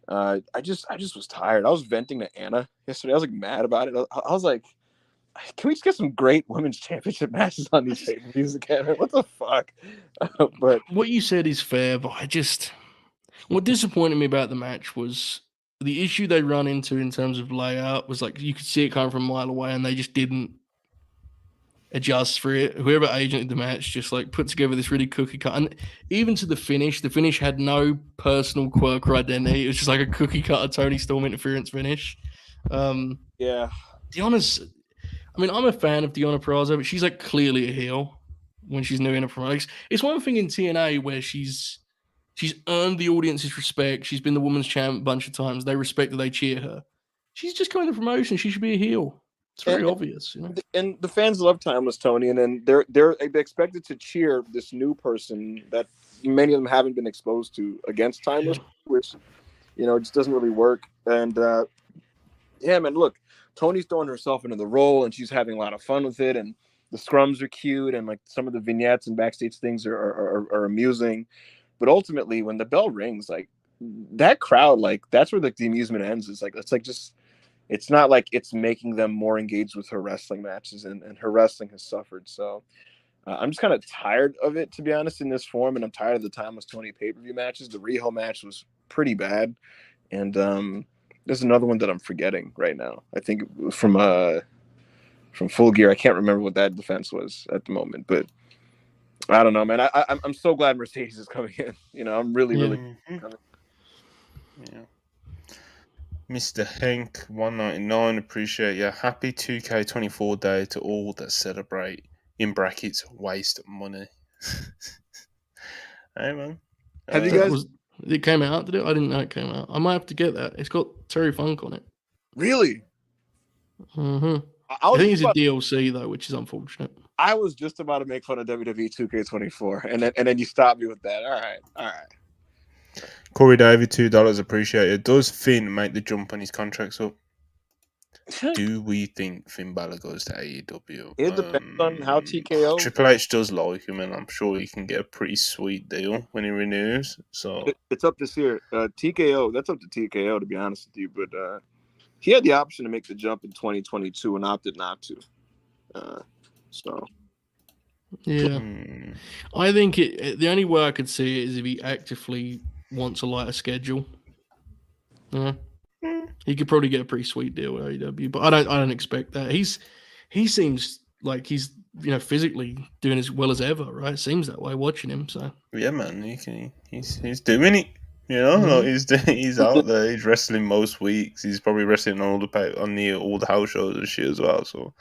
I just was tired. I was venting to Anna yesterday. I was like mad about it. I was like, can we just get some great women's championship matches on these pay-per-views again? What the fuck? But what you said is fair, but what disappointed me about the match was the issue they run into in terms of layout was like you could see it coming from a mile away, and they just didn't adjust for it. Whoever agented the match just like put together this really cookie cut, and even to the finish had no personal quirk or identity. It was just like a cookie cutter Toni Storm interference finish. Yeah, Deonna's. I mean, I'm a fan of Deonna Purrazzo, but she's like clearly a heel when she's new in a promotion. It's one thing in TNA where she's earned the audience's respect. She's been the women's champ a bunch of times. They respect her. They cheer her. She's just coming to promotion. She should be a heel. It's very obvious, you know. And the fans love Timeless Toni, and then they're expected to cheer this new person that many of them haven't been exposed to against Timeless, which just doesn't really work. And man, look, Toni's throwing herself into the role, and she's having a lot of fun with it, and the scrums are cute, and like some of the vignettes and backstage things are amusing. But ultimately, when the bell rings, like that crowd, like that's where like the amusement ends. It's not like it's making them more engaged with her wrestling matches, and her wrestling has suffered. So I'm just kind of tired of it, to be honest, in this form, and I'm tired of the Timeless Toni pay-per-view matches. The Riho match was pretty bad, and there's another one that I'm forgetting right now. I think from Full Gear. I can't remember what that defense was at the moment, but I don't know, man. I'm so glad Mercedes is coming in. I'm really coming. Yeah. Mr. Henk 199, appreciate you. Happy 2K24 day to all that celebrate, in brackets, waste money. Hey, man. Have you guys? It came out, did it? I didn't know it came out. I might have to get that. It's got Terry Funk on it. Really? Mm-hmm. I think it's a DLC, though, which is unfortunate. I was just about to make fun of WWE 2K24, and then you stopped me with that. All right. Corey David, $2, appreciated. Does Finn make the jump on his contracts up? Do we think Finn Balor goes to AEW? It depends on how TKO. Triple H does like him, and I'm sure he can get a pretty sweet deal when he renews. So it's up to TKO. That's up to TKO, to be honest with you. But he had the option to make the jump in 2022 and opted not to. Yeah, I think the only way I could see it is if he actively wants a lighter schedule. Yeah, he could probably get a pretty sweet deal with AEW, but I don't expect that. He seems like he's physically doing as well as ever, right? Seems that way watching him. So yeah, man, he's doing it. Like he's out there. He's wrestling most weeks. He's probably wrestling on all the house shows and shit as well. So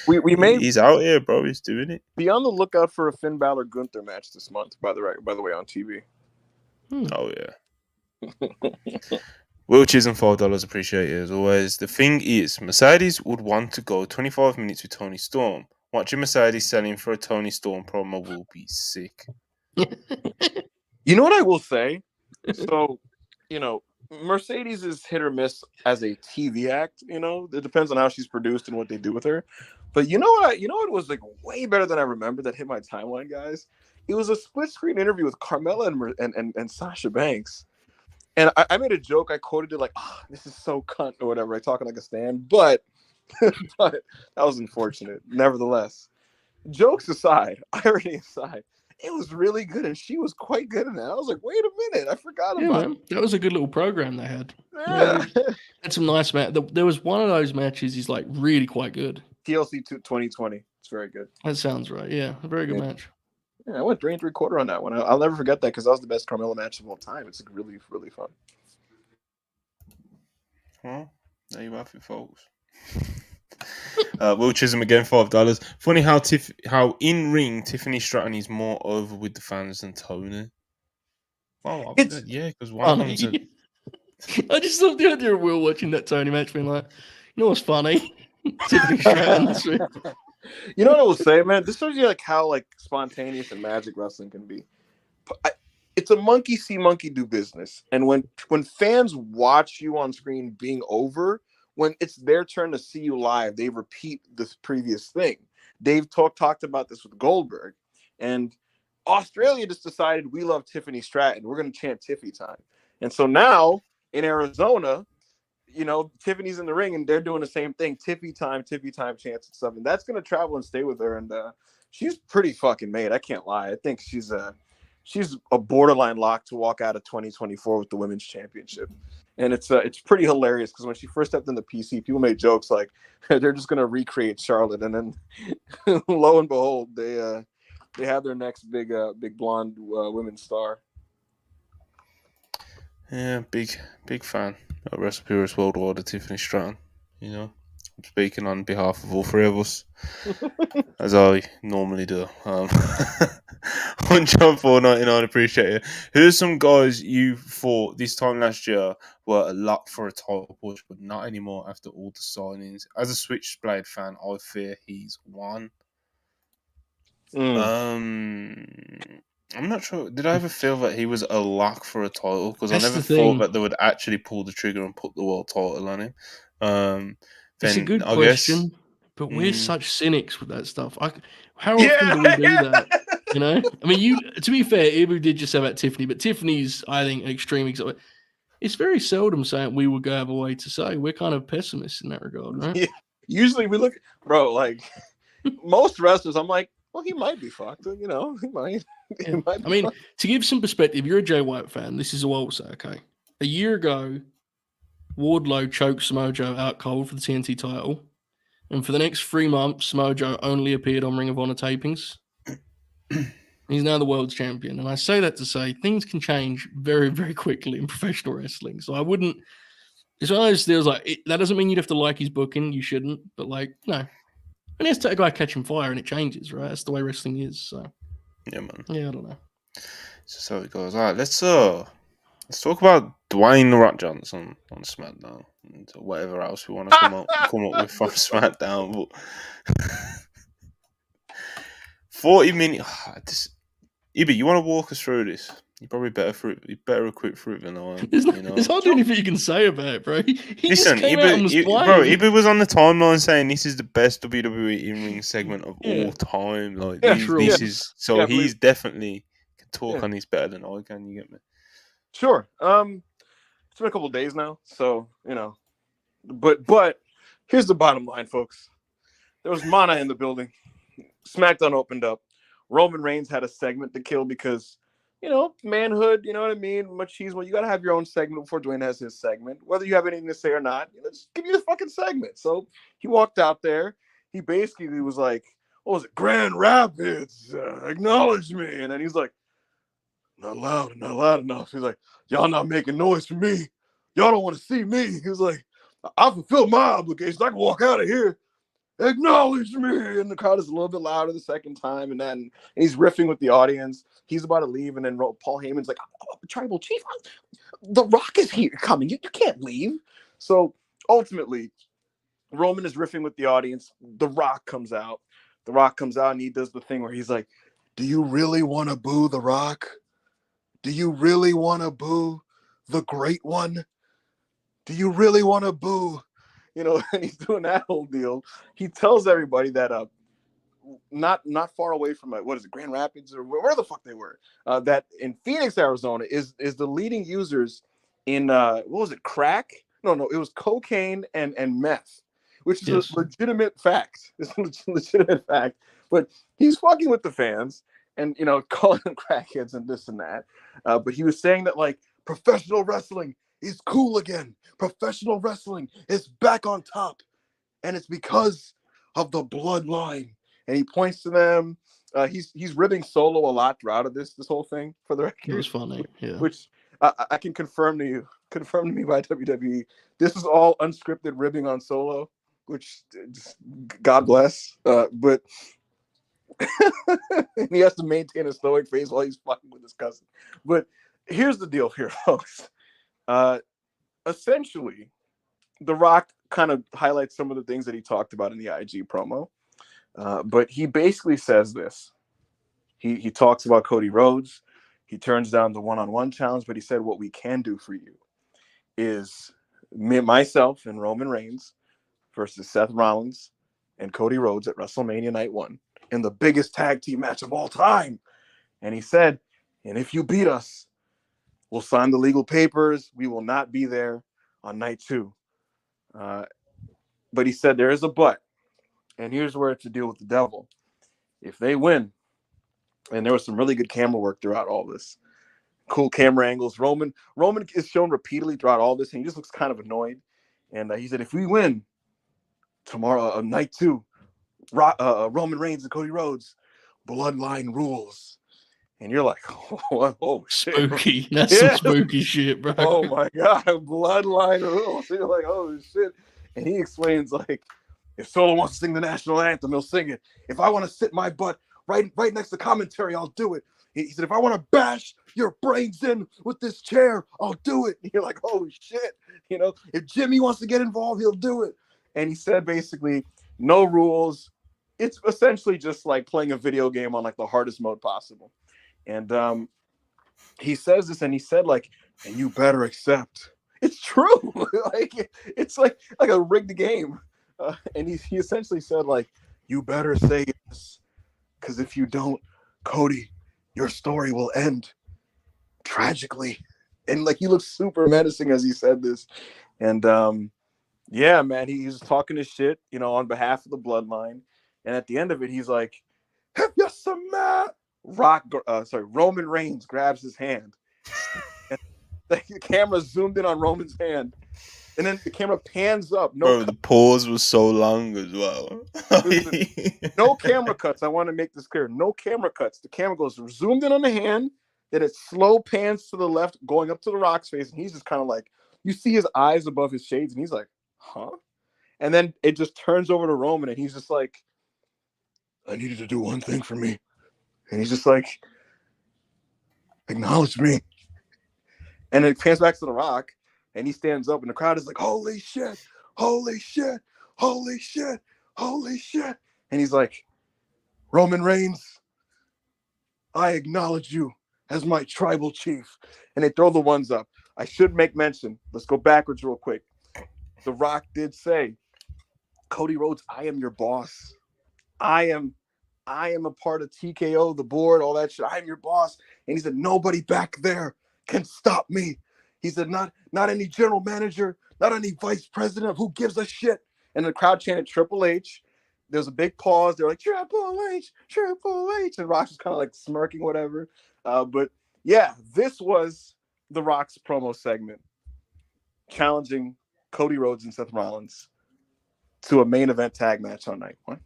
he's out here, bro. He's doing it. Be on the lookout for a Finn Balor Gunther match this month. By the way, on TV. Oh yeah. Will Chisholm, $4, appreciate it as always. The thing is, Mercedes would want to go 25 minutes with Toni Storm. Watching Mercedes selling for a Toni Storm promo will be sick. You know what I will say? So, Mercedes is hit or miss as a TV act. It depends on how she's produced and what they do with her. But you know what was like way better than I remember that hit my timeline, guys? It was a split screen interview with Carmella and Sasha Banks. And I made a joke. I quoted it like, this is so cunt or whatever. I talking like a stand, but that was unfortunate. Nevertheless, jokes aside, irony aside, it was really good, and she was quite good in that. I was like, wait a minute, I forgot about it. That was a good little program they had. Yeah. Had some nice match. There was one of those matches. He's like really quite good. TLC 2020. It's very good. That sounds right. Yeah, a very good match. Yeah, I went 3 3/4 on that one. I'll never forget that because that was the best Carmella match of all time. It's like really, really fun. Well, there you have it, folks. Will Chisholm again, $5. Funny how in ring Tiffany Stratton is more over with the fans than Tony. Well, yeah, because one of them's Funny. I just love the idea of Will watching that Tony match being like, you know what's funny? Tiffany Stratton's. You know what I will say, man? This shows you like how like spontaneous and magic wrestling can be. It's a monkey see monkey do business, and when fans watch you on screen being over, when it's their turn to see you live, they repeat this previous thing. Dave talked about this with Goldberg, and Australia just decided we love Tiffany Stratton. We're going to chant Tiffy time, and so now in Arizona, you know, Tiffany's in the ring and they're doing the same thing. Tiffy time chants and stuff. And that's going to travel and stay with her. And she's pretty fucking made. I can't lie. I think she's a borderline lock to walk out of 2024 with the women's championship. And it's pretty hilarious because when she first stepped in the PC, people made jokes like they're just going to recreate Charlotte. And then lo and behold, they have their next big blonde women's star. Yeah, big fan of WrestlePurists Worldwide of Tiffany Stratton. You know, I'm speaking on behalf of all three of us, as I normally do. On John 499, appreciate it. Who are some guys you thought this time last year were a lock for a title push, but not anymore after all the signings? As a Switchblade fan, I fear he's one. I'm not sure. Did I ever feel that he was a lock for a title? Because I That's never the thought thing. that they would actually pull the trigger and put the world title on him. It's a Then good I question, guess, but we're such cynics with that stuff. How Yeah. often do we do that? You know, I mean, to be fair, Ibu did just say about Tiffany, but Tiffany's, I think, extreme excitement. It's very seldom saying we would go out of a way to say we're kind of pessimists in that regard, right? Yeah. Usually we look, bro, like most wrestlers, I'm like, well, he might be fucked. You know, he might. Yeah. I mean, to give some perspective, you're a Jay White fan. This is what I'll say, okay? A year ago, Wardlow choked Samojo out cold for the TNT title. And for the next 3 months, Samojo only appeared on Ring of Honor tapings. He's now the world's champion. And I say that to say things can change very, very quickly in professional wrestling. So I wouldn't. It's one of those deals like that doesn't mean you'd have to like his booking. You shouldn't. But like, no. And he has to a guy catching fire and it changes, right? That's the way wrestling is. So yeah, man. yeah, I don't know. It's just how it goes. All right, let's talk about Dwayne The Rock Johnson on SmackDown and whatever else we want to come up with from SmackDown. But 40 minutes. Ibi, you want to walk us through this? You're probably better equipped for it than I am. There's hardly anything you can say about it, bro. He Listen, just came out and was playing. Ibi was on the timeline saying this is the best WWE in-ring segment of all time. Like he's definitely can talk on this better than I can. You get me? Sure. It's been a couple of days now, so you know. But here's the bottom line, folks. There was Mana in the building. SmackDown opened up. Roman Reigns had a segment to kill because, you know, manhood, you know what I mean? Machismo, you got to have your own segment before Dwayne has his segment. Whether you have anything to say or not, just give me the fucking segment. So he walked out there. He basically was like, what was it? Grand Rapids, acknowledge me. And then he's like, not loud enough. He's like, y'all not making noise for me. Y'all don't want to see me. He was like, I fulfilled my obligations. I can walk out of here. Acknowledge me. And the crowd is a little bit louder the second time. And then he's riffing with the audience. He's about to leave. And then Paul Heyman's like, Tribal Chief, The Rock is here coming. You can't leave. So ultimately, Roman is riffing with the audience. The Rock comes out. The Rock comes out and he does the thing where he's like, do you really want to boo The Rock? Do you really want to boo the Great One? Do you really want to boo? You know, and he's doing that whole deal. He tells everybody that not far away from what is it, Grand Rapids or where the fuck they were, that in Phoenix, Arizona is the leading users in what was it, crack? No, it was cocaine and meth, which is a legitimate fact. It's a legitimate fact. But he's fucking with the fans and, you know, calling them crackheads and this and that. But he was saying that like professional wrestling is cool again. Professional wrestling is back on top. And it's because of the bloodline. And he points to them. He's ribbing Solo a lot throughout this whole thing, for the record. It was funny, yeah. Which I can confirm to me by WWE. This is all unscripted ribbing on Solo. which just, God bless. But he has to maintain a stoic face while he's fucking with his cousin. But here's the deal here, folks. Essentially, The Rock kind of highlights some of the things that he talked about in the IG promo. But he basically says this. He talks about Cody Rhodes. He turns down the one-on-one challenge, but he said, what we can do for you is myself and Roman Reigns versus Seth Rollins and Cody Rhodes at WrestleMania Night 1 in the biggest tag team match of all time. And he said, and if you beat us, we'll sign the legal papers. We will not be there on night 2. But he said there is a but. And here's where it's a deal with the devil. If they win, and there was some really good camera work throughout all this, cool camera angles. Roman is shown repeatedly throughout all this, and he just looks kind of annoyed. And he said, if we win tomorrow, night 2, Roman Reigns and Cody Rhodes, bloodline rules. And you're like, oh shit. Spooky. That's some spooky shit, bro. Oh my God, bloodline rules. You're like, oh shit. And he explains, like, if Solo wants to sing the national anthem, he'll sing it. If I want to sit my butt right next to commentary, I'll do it. He said, if I want to bash your brains in with this chair, I'll do it. And you're like, oh shit. You know, if Jimmy wants to get involved, he'll do it. And he said basically, no rules. It's essentially just like playing a video game on like the hardest mode possible. And he says this, and he said, like, and you better accept. It's true. Like, it's like a rigged game. And he essentially said, like, you better say yes, because if you don't, Cody, your story will end tragically. And like, he looks super menacing as he said this. And yeah, man, he's talking his shit, you know, on behalf of the bloodline. And at the end of it, he's like, yes, some man. Roman Reigns grabs his hand. And the camera zoomed in on Roman's hand. And then the camera pans up. The pause was so long as well. No camera cuts. I want to make this clear. No camera cuts. The camera goes zoomed in on the hand, then it slow pans to the left, going up to the Rock's face, and he's just kind of like, you see his eyes above his shades, and he's like, huh? And then it just turns over to Roman, and he's just like, I need you to do one thing for me. And he's just like, acknowledge me. And it pans back to the Rock, and he stands up, and the crowd is like, holy shit, holy shit, holy shit, holy shit. And he's like, Roman Reigns, I acknowledge you as my tribal chief. And they throw the ones up. I should make mention, let's go backwards real quick. The Rock did say, Cody Rhodes, I am your boss. I am a part of TKO, the board, all that shit. I'm your boss. And he said, nobody back there can stop me. He said, not any general manager, not any vice president, who gives a shit. And the crowd chanted Triple H. There's a big pause. They're like, Triple H, Triple H. And Rock's just kind of like smirking, whatever. But yeah, this was the Rock's promo segment, challenging Cody Rhodes and Seth Rollins to a main event tag match on night 1.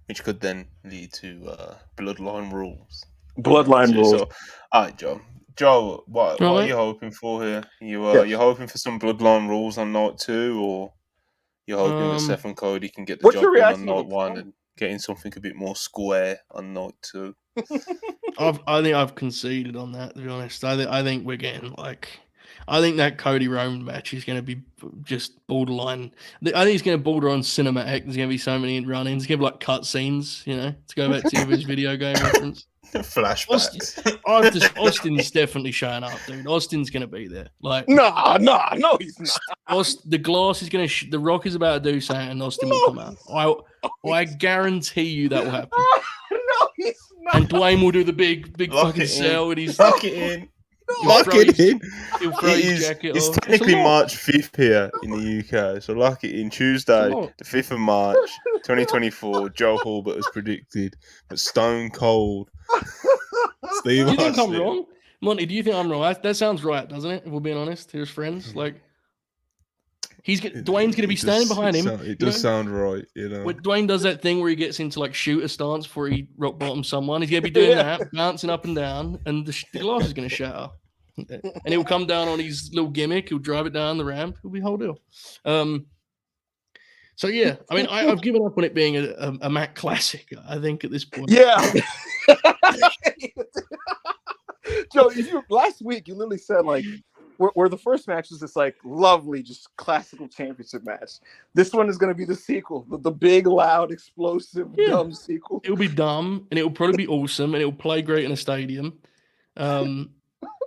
Which could then lead to bloodline rules. Bloodline rules. So, all right, Joe. Joe, what are you hoping for here? You're hoping for some bloodline rules on night 2, or you're hoping that Seth and Cody can get the job done on night 1 and getting something a bit more square on night 2? I think I've conceded on that, to be honest. I think we're getting like, I think that Cody Roman match is going to be just borderline. I think it's going to border on cinematic. There's going to be so many run-ins. It's going to be like cut scenes, you know, to go back to his video game reference. Flashbacks. Austin's definitely showing up, dude. Austin's going to be there. Like, no, he's not. The glass is going to. The Rock is about to do something, and Austin will come out. I guarantee you that will happen. No, he's not. And Dwayne will do the big fucking sell, and he's lock it in. Lock it in. He'll throw his jacket it's off. technically March 5th here in the UK, so lock it in. Tuesday, the 5th of March, 2024. Joe Hulbert has predicted that Stone Cold Steve Do you think I'm wrong? Monty, do you think I'm wrong? That sounds right, doesn't it? If we're being honest, to his friends. Like, Dwayne's going to be standing behind him. It does sound right, you know. When Dwayne does that thing where he gets into like shooter stance before he rock bottoms someone, he's going to be doing that, bouncing up and down, and the glass is going to shatter. And he'll come down on his little gimmick. He'll drive it down the ramp. It'll be a whole deal. So yeah, I mean, I've given up on it being a Mac classic. I think at this point. Yeah. Joe, last week you literally said like where the first match was this like lovely, just classical championship match. This one is going to be the sequel, the big, loud, explosive, dumb sequel. It'll be dumb, and it'll probably be awesome, and it'll play great in a stadium.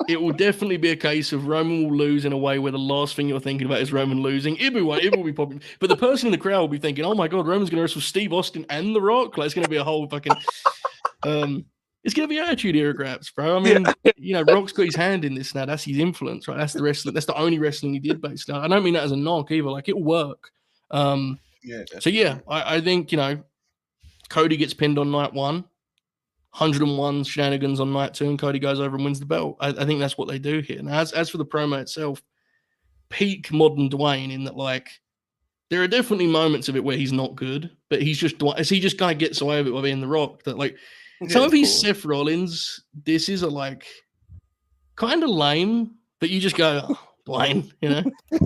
It will definitely be a case of Roman will lose in a way where the last thing you're thinking about is Roman losing. It will be popping, but the person in the crowd will be thinking, "Oh my god, Roman's going to wrestle Steve Austin and The Rock." Like, it's going to be a whole fucking. It's going to be Attitude Era graps, bro. I mean, Rock's got his hand in this now. That's his influence, right? That's the wrestling. That's the only wrestling he did, basically. I don't mean that as a knock either. Like, it'll work. So yeah, I think Cody gets pinned on night 1. 101 shenanigans on night 2, and Cody goes over and wins the belt. I think that's what they do here. Now, as for the promo itself, peak modern Dwayne in that, like, there are definitely moments of it where he's not good, but he just kind of gets away with it by being The Rock. That, like, some of his Seth Rollins, this is like kind of lame, but you just go, oh, Dwayne,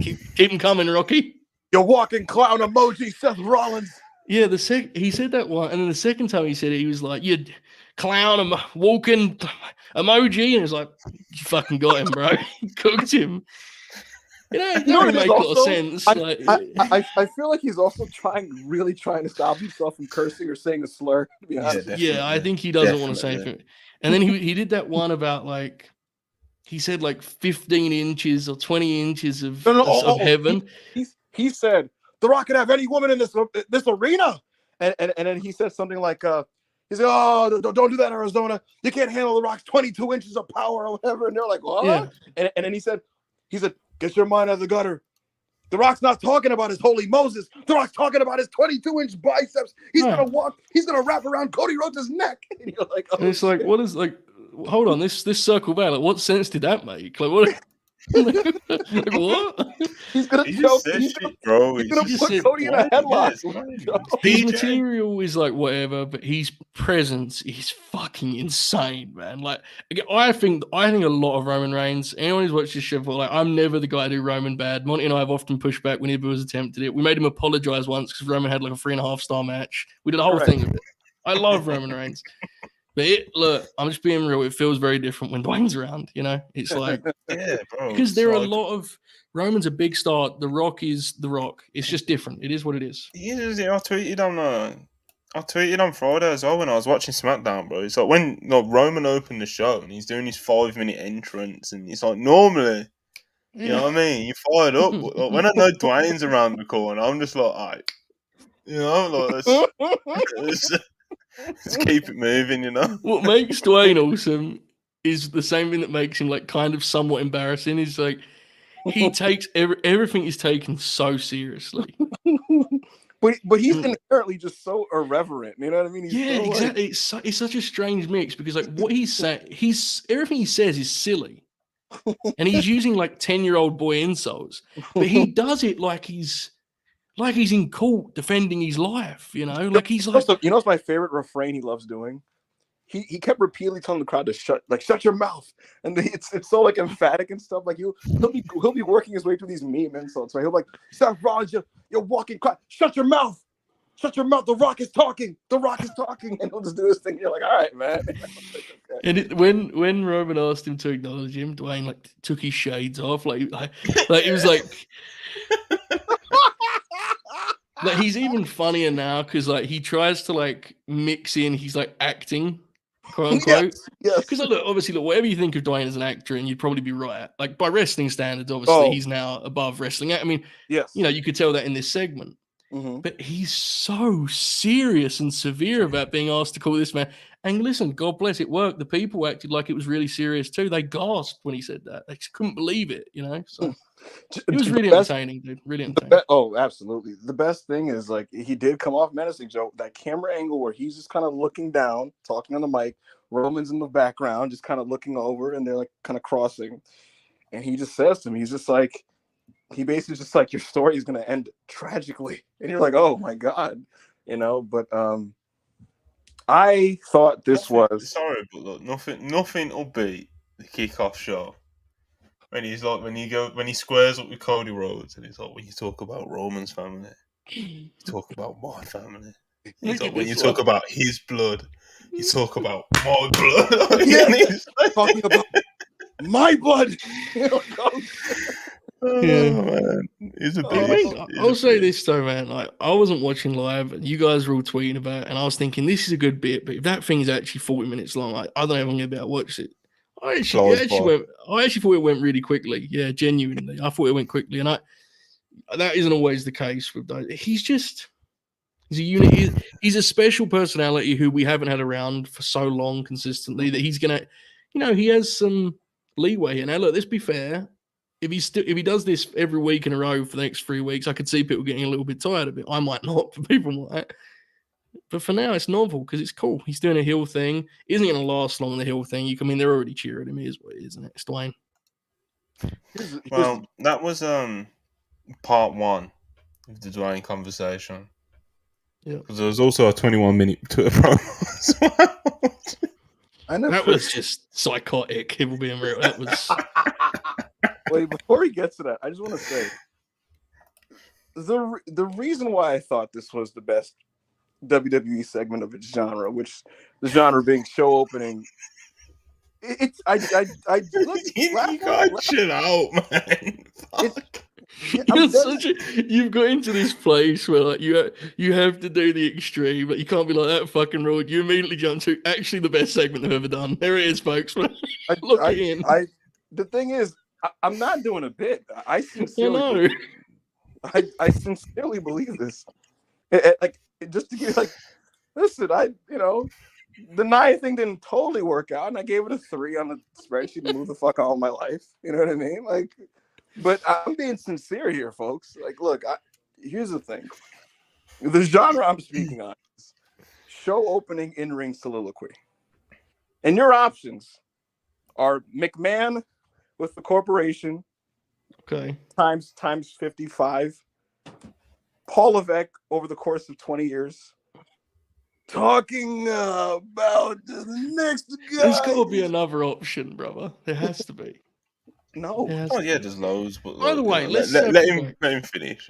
keep him coming, Rocky. You're walking clown emoji, Seth Rollins. Yeah, he said that one, and then the second time he said it, he was like, "You clown, walking emoji," and it's like, "You fucking got him, bro. You cooked him." It doesn't make a lot of sense. I feel like he's also really trying to stop himself from cursing or saying a slur. To be honest. Yeah, I think he doesn't want to say anything. And then he did that one about, like, he said like 15 inches or 20 inches of heaven. He said, "The Rock could have any woman in this arena," and then he said something like, he said, "Oh, don't do that, Arizona. You can't handle The Rock's 22 inches of power or whatever." And they're like, "What?" Yeah. And then he said, "Get your mind out of the gutter. The Rock's not talking about his holy Moses. The Rock's talking about his 22-inch biceps. He's gonna wrap around Cody Rhodes' neck." And you're like, "Oh." And it's like, what is, like? Hold on, this circle back. Like, what sense did that make? Like, what? Like, what? He's gonna put Cody in a headlock. His material is like whatever, but his presence is fucking insane, man. Like, I think a lot of Roman Reigns. Anyone who's watched this show before, like, I'm never the guy to do Roman bad. Monty and I have often pushed back whenever he was attempted it. We made him apologize once because Roman had like a 3.5-star match. We did a whole thing of it. I love Roman Reigns. But look, I'm just being real. It feels very different when Dwayne's around. It's like, bro, because there are a lot of Roman's a big star. The Rock is The Rock. It's just different. It is what it is. I tweeted on Friday as well when I was watching SmackDown, bro. It's like when Roman opened the show and he's doing his 5-minute entrance, and it's like normally, you know what I mean? You're fired up. But when I know Dwayne's around the corner, I'm just like, all right, let's keep it moving, What makes Dwayne awesome is the same thing that makes him like kind of somewhat embarrassing. Is like he takes everything is taken so seriously. But he's inherently just so irreverent. You know what I mean? Exactly. It's such a strange mix because like what he's saying, everything he says is silly, and he's using like 10-year-old boy insults, but he does it like he's in court defending his life, like he's like. What's my favorite refrain he loves doing? He kept repeatedly telling the crowd to shut your mouth, and it's so like emphatic and stuff. Like he'll be working his way through these meme insults. Right? He'll be like, "Seth Rollins, you're walking crowd. Shut your mouth. Shut your mouth. The Rock is talking. The Rock is talking." And he'll just do this thing. And you're like, all right, man. And when Roman asked him to acknowledge him, Dwayne like took his shades off, like it was like. Like he's even funnier now because like he tries to like mix in he's like acting, quote unquote. Yes. Because obviously, whatever you think of Dwayne as an actor, and you'd probably be right. Like by wrestling standards, obviously he's now above wrestling. I mean, yes, you could tell that in this segment. Mm-hmm. But he's so serious and severe about being asked to call this man. And listen, God bless, it worked. The people acted like it was really serious too. They gasped when he said that. They just couldn't believe it, So it was really entertaining, dude. Really entertaining. Absolutely. The best thing is like he did come off menacing, Joe. That camera angle where he's just kind of looking down, talking on the mic. Roman's in the background, just kind of looking over, and they're like kind of crossing. And he just says to me, he's just like, he basically just like, your story is going to end tragically. And you're like, oh my God, but I thought this was. Sorry, but look, nothing will beat the kickoff show. When he's like, when he squares up with Cody Rhodes, and he's like, when you talk about Roman's family, You talk about my family. Look at When you this talk one. about his blood, you talk about my blood. Yeah. And he's like, Talking about my blood. oh, Yeah. man. He's a I beast. mean, He's I'll a say beast. this though, man. Like, I wasn't watching live, and you guys were all tweeting about it, and I was thinking this is a good bit, but if that thing's actually 40 minutes long, I don't know if I'm gonna be able to watch it. Flies by. I actually thought it went really quickly. Yeah, genuinely, I thought it went quickly, and that isn't always the case with those. He's a unit. He's a special personality who we haven't had around for so long consistently that he's gonna, he has some leeway here. Now, look, let's be fair. If he does this every week in a row for the next 3 weeks, I could see people getting a little bit tired of it. I might not, but people might. But for now, it's novel because it's cool. He's doing a heel thing. Isn't going to last long. The heel thing. They're already cheering him. It is what it is, isn't it? It's Dwayne. Well, that was part one of the Dwayne conversation. Yeah. Because there was also a 21-minute Twitter promo as well. That was just psychotic. If we're being real, that was. Wait, before he gets to that, I just want to say the reason why I thought this was the best WWE segment of its genre, which the genre being show opening. You gotta chill out, man. You've got into this place where like you have to do the extreme, but you can't be like that fucking rude. You immediately jump to actually the best segment they've ever done. There it is, folks. The thing is, I'm not doing a bit. I sincerely believe this. Just to give listen, the Nia thing didn't totally work out, and I gave it a 3 on the spreadsheet to move the fuck out of my life. You know what I mean? But I'm being sincere here, folks. Look, here's the thing. The genre I'm speaking on is show opening in-ring soliloquy. And your options are McMahon with the corporation. Okay. Times 55. Paul Levesque over the course of 20 years. Talking about the next guy. There's got to be another option, brother. There has to be. No. Oh yeah, there's loads. But by the way, let's let him finish.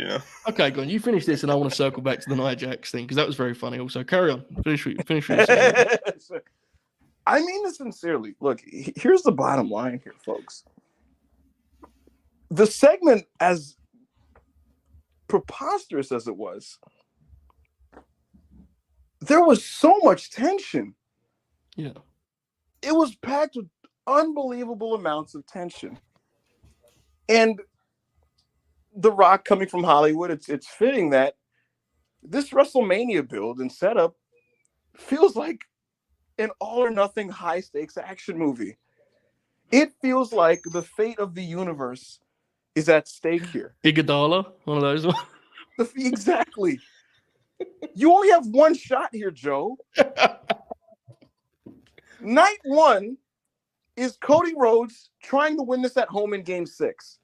Okay, go on. You finish this, and I want to circle back to the Nia Jax thing because that was very funny. Also, carry on. Finish what you're saying. I mean this sincerely. Look, here's the bottom line here, folks. The segment, as preposterous as it was, there was so much tension. Yeah. It was packed with unbelievable amounts of tension. And The Rock coming from Hollywood, it's fitting that this WrestleMania build and setup feels like an all or nothing high stakes action movie. It feels like the fate of the universe is at stake here. Iguodala, one of those ones. Exactly. You only have one shot here, Joe. Night 1 is Cody Rhodes trying to win this at home in Game 6.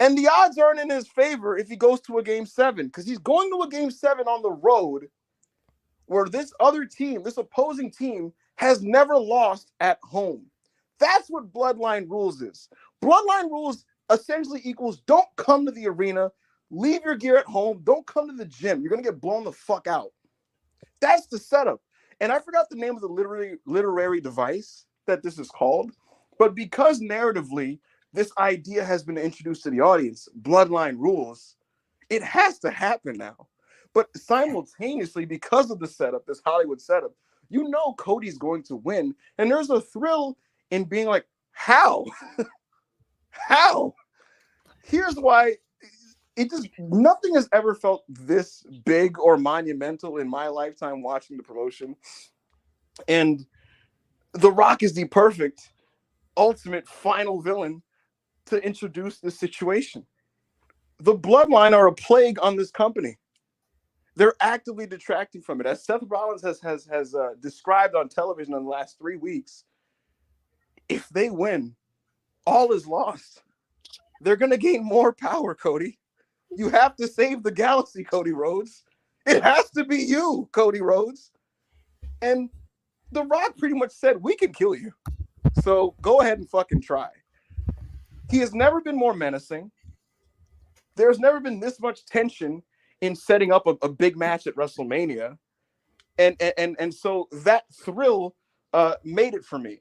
And the odds aren't in his favor if he goes to a Game 7, because he's going to a Game 7 on the road where this other team, this opposing team, has never lost at home. That's what Bloodline Rules is. Bloodline Rules essentially equals don't come to the arena, leave your gear at home, don't come to the gym. You're going to get blown the fuck out. That's the setup. And I forgot the name of the literary device that this is called, but because narratively this idea has been introduced to the audience, Bloodline Rules, it has to happen now. But simultaneously, because of the setup, this Hollywood setup, you know Cody's going to win. And there's a thrill in being like, how? How? Here's why. Nothing has ever felt this big or monumental in my lifetime watching the promotion. And The Rock is the perfect, ultimate, final villain to introduce this situation. The Bloodline are a plague on this company. They're actively detracting from it. As Seth Rollins has described on television in the last 3 weeks, if they win, all is lost. They're going to gain more power, Cody. You have to save the galaxy, Cody Rhodes. It has to be you, Cody Rhodes. And The Rock pretty much said, we can kill you. So go ahead and fucking try. He has never been more menacing. There's never been this much tension in setting up a big match at WrestleMania, and so that thrill made it for me.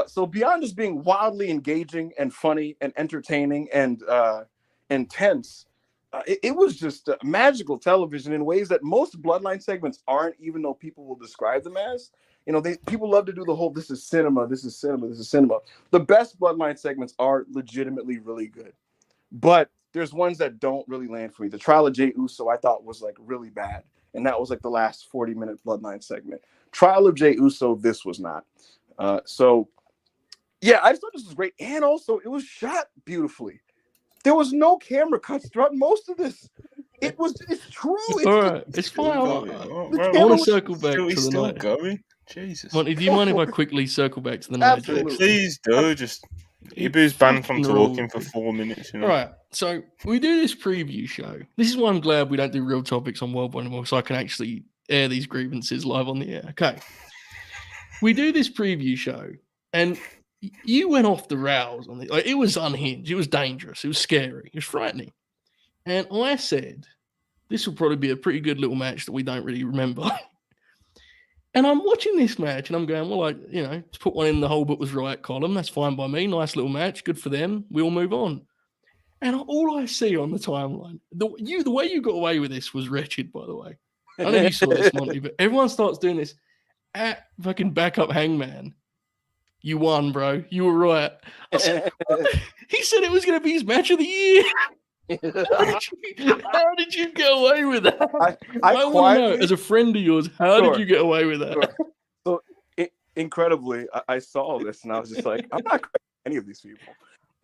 So beyond just being wildly engaging and funny and entertaining and intense, it was just magical television in ways that most Bloodline segments aren't, even though people will describe them as. People love to do the whole "this is cinema, this is cinema, this is cinema." The best Bloodline segments are legitimately really good, but there's ones that don't really land for me. The trial of Jey Uso I thought was like really bad, and that was like the last 40-minute Bloodline segment. Trial of Jey Uso, this was not. So yeah, I just thought this was great, and also it was shot beautifully. There was no camera cuts throughout most of this. It's true. All right, it's fine. I want to circle back to the night. Going? Jesus. Monty, do you mind if I quickly circle back to the night? Absolutely. Please do. Just Ibu's banned from talking for 4 minutes. All right, so we do this preview show. This is why I'm glad we don't do real topics on World War anymore, so I can actually air these grievances live on the air. Okay. We do this preview show, and you went off the rails on it. Like, it was unhinged. It was dangerous. It was scary. It was frightening. And I said, this will probably be a pretty good little match that we don't really remember. And I'm watching this match, and I'm going, well, to put one in the whole book was right column. That's fine by me. Nice little match. Good for them. We'll move on. And all I see on the timeline, the way you got away with this was wretched, by the way. I know you saw this, Monty, but everyone starts doing this at fucking backup Hangman. You won, bro. You were right. He said it was going to be his match of the year. How did you get away with that? I want to know, as a friend of yours, how did you get away with that? Sure. So, incredibly, I saw this and I was just like, I'm not crediting any of these people.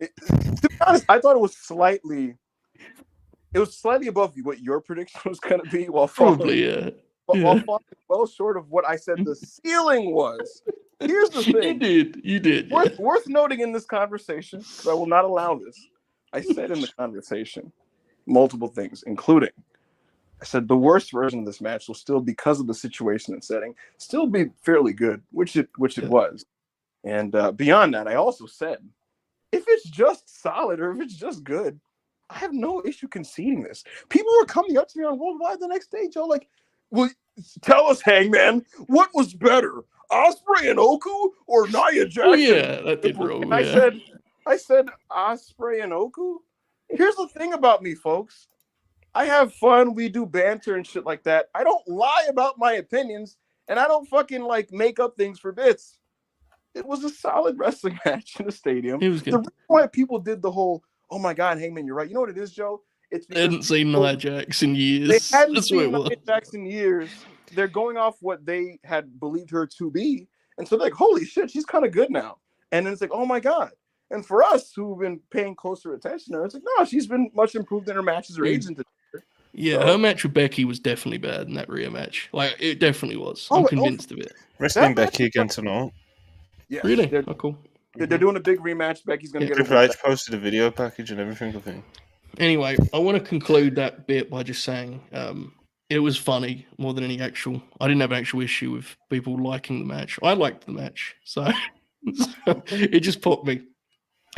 To be honest, I thought it was slightly above what your prediction was going to be, while probably while falling well short of what I said the ceiling was. Here's the thing. You did. Worth noting in this conversation, because I will not allow this. I said in the conversation multiple things, including I said the worst version of this match will still, because of the situation and setting, still be fairly good, which it was. And beyond that, I also said, if it's just solid or if it's just good, I have no issue conceding this. People were coming up to me on Worldwide the next day, Joe, like, well, tell us, Hangman, what was better, Ospreay and Oku or Nia Jackson? Oh, yeah, that did roll. And I said Ospreay and Oku. Here's the thing about me, folks. I have fun. We do banter and shit like that. I don't lie about my opinions, and I don't fucking make up things for bits. It was a solid wrestling match in the stadium. It was good. The reason why people did the whole, oh my God, Hangman, you're right. You know what it is, Joe? It's they hadn't seen Nia Jax in years. They hadn't seen Nia Jax in years. They're going off what they had believed her to be. And so they're like, holy shit, she's kind of good now. And then it's like, oh my God. And for us who've been paying closer attention to her, it's like, no, she's been much improved in her matches. Her agent. Yeah, her match with Becky was definitely bad in that Rhea match. Like, it definitely was. I'm convinced of it. Wrestling Becky again tonight. Yeah, really? Cool. They're doing a big rematch. Becky's going to get Triple H posted a video package and everything, I think. Anyway, I want to conclude that bit by just saying it was funny more than any actual. I didn't have an actual issue with people liking the match. I liked the match, so it just popped me.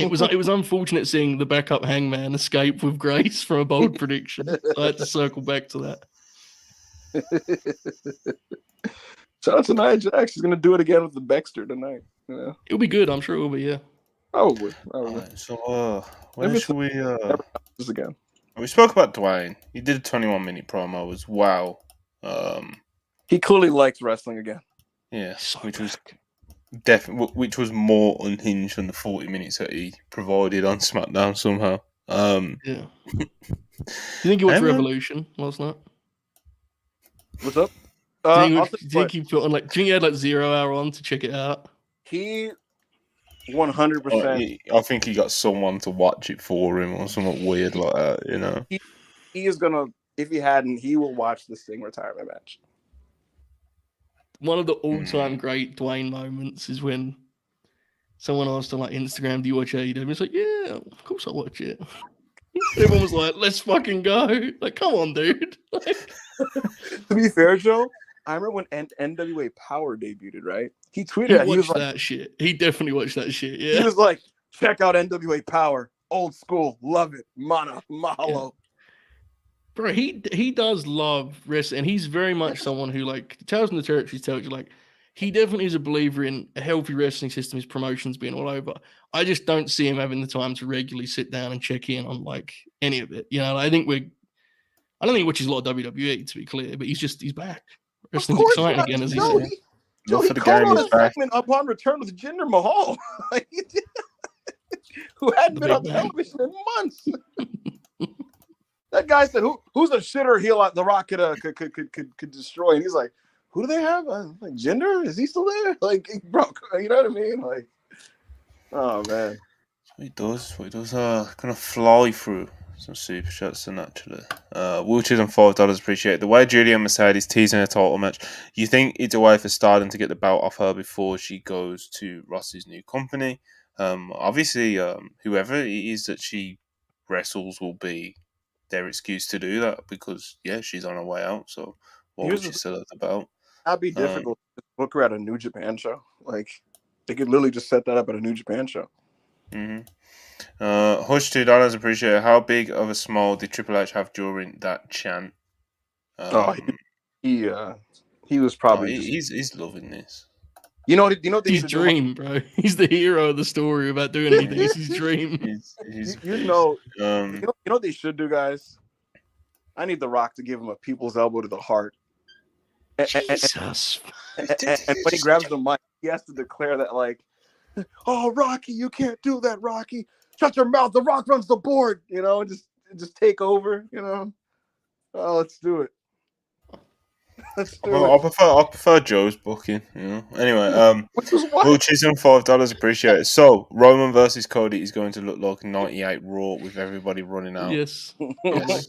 It was unfortunate seeing the backup Hangman escape with grace from a bold prediction. I had to circle back to that. Shout out to Nia Jax. She's going to do it again with the Baxter tonight. Yeah. It'll be good. I'm sure it will be, yeah. Probably. Right, so, when should we... this again. We spoke about Dwayne. He did a 21-minute promo as well. He clearly likes wrestling again. Yeah, which was more unhinged than the 40 minutes that he provided on SmackDown somehow. Yeah. You think he watched Revolution last night? What's up? Do you think he put on do you think he had 0 hour on to check it out? He 100%. I think he got someone to watch it for him or something weird like that, you know. He is gonna, if he hadn't, he will watch the Sting retirement match. One of the all-time great Dwayne moments is when someone asked on Instagram, "Do you watch AEW?" It's like, "Yeah, of course I watch it." Everyone was like, "Let's fucking go!" Like, come on, dude. To be fair, Joe, I remember when NWA Power debuted, right? He tweeted, he was like, that shit. He definitely watched that shit. Yeah, he was like, "Check out NWA Power, old school, love it, mana, mahalo." Bro, he does love wrestling, and he's very much someone who like tells in the territories tells you like he definitely is a believer in a healthy wrestling system, his promotions being all over. I just don't see him having the time to regularly sit down and check in on like any of it. You know, I don't think he watches a lot of WWE to be clear, but he's back. Of Wrestling's course, exciting again, as he Joe. said. Joe, Love he for the called game on is a back. segment upon return with Jinder Mahal, who hadn't The been big on man. television in months. That guy said, "Who's a shitter heel The Rock could destroy?" And he's like, "Who do they have? Like Jinder? Is he still there? Like, bro, you know what I mean? Like, oh man, What he does, kind of fly through some super shots and naturally. Wheelchairs and $5 appreciate the way Julia Mercedes teasing a title match. You think it's a way for Stardom to get the belt off her before she goes to Ross's new company? Obviously, whoever it is that she wrestles will be their excuse to do that because she's on her way out. So why would she still have the belt? that'd be difficult to book her at a New Japan show. Like, they could literally just set that up at a New Japan show." Mm-hmm. Hush $2 appreciate it. How big of a smile did Triple H have during that chant? He was probably he's loving this. you know what they His need to dream, bro. He's the hero of the story about doing anything. It's his dream. He's do? You know what they should do, guys? I need The Rock to give him a people's elbow to the heart. Jesus. And when he grabs the mic, he has to declare that, like, "Oh, Rocky, you can't do that, Rocky. Shut your mouth. The Rock runs the board." You know, just take over. You know. Oh, let's do it. Let's do Well, it. I prefer Joe's booking. Anyway, Which was what? Will Chisholm $5 appreciate it. So Roman versus Cody is going to look like 98 Raw with everybody running out. Yes. Yes.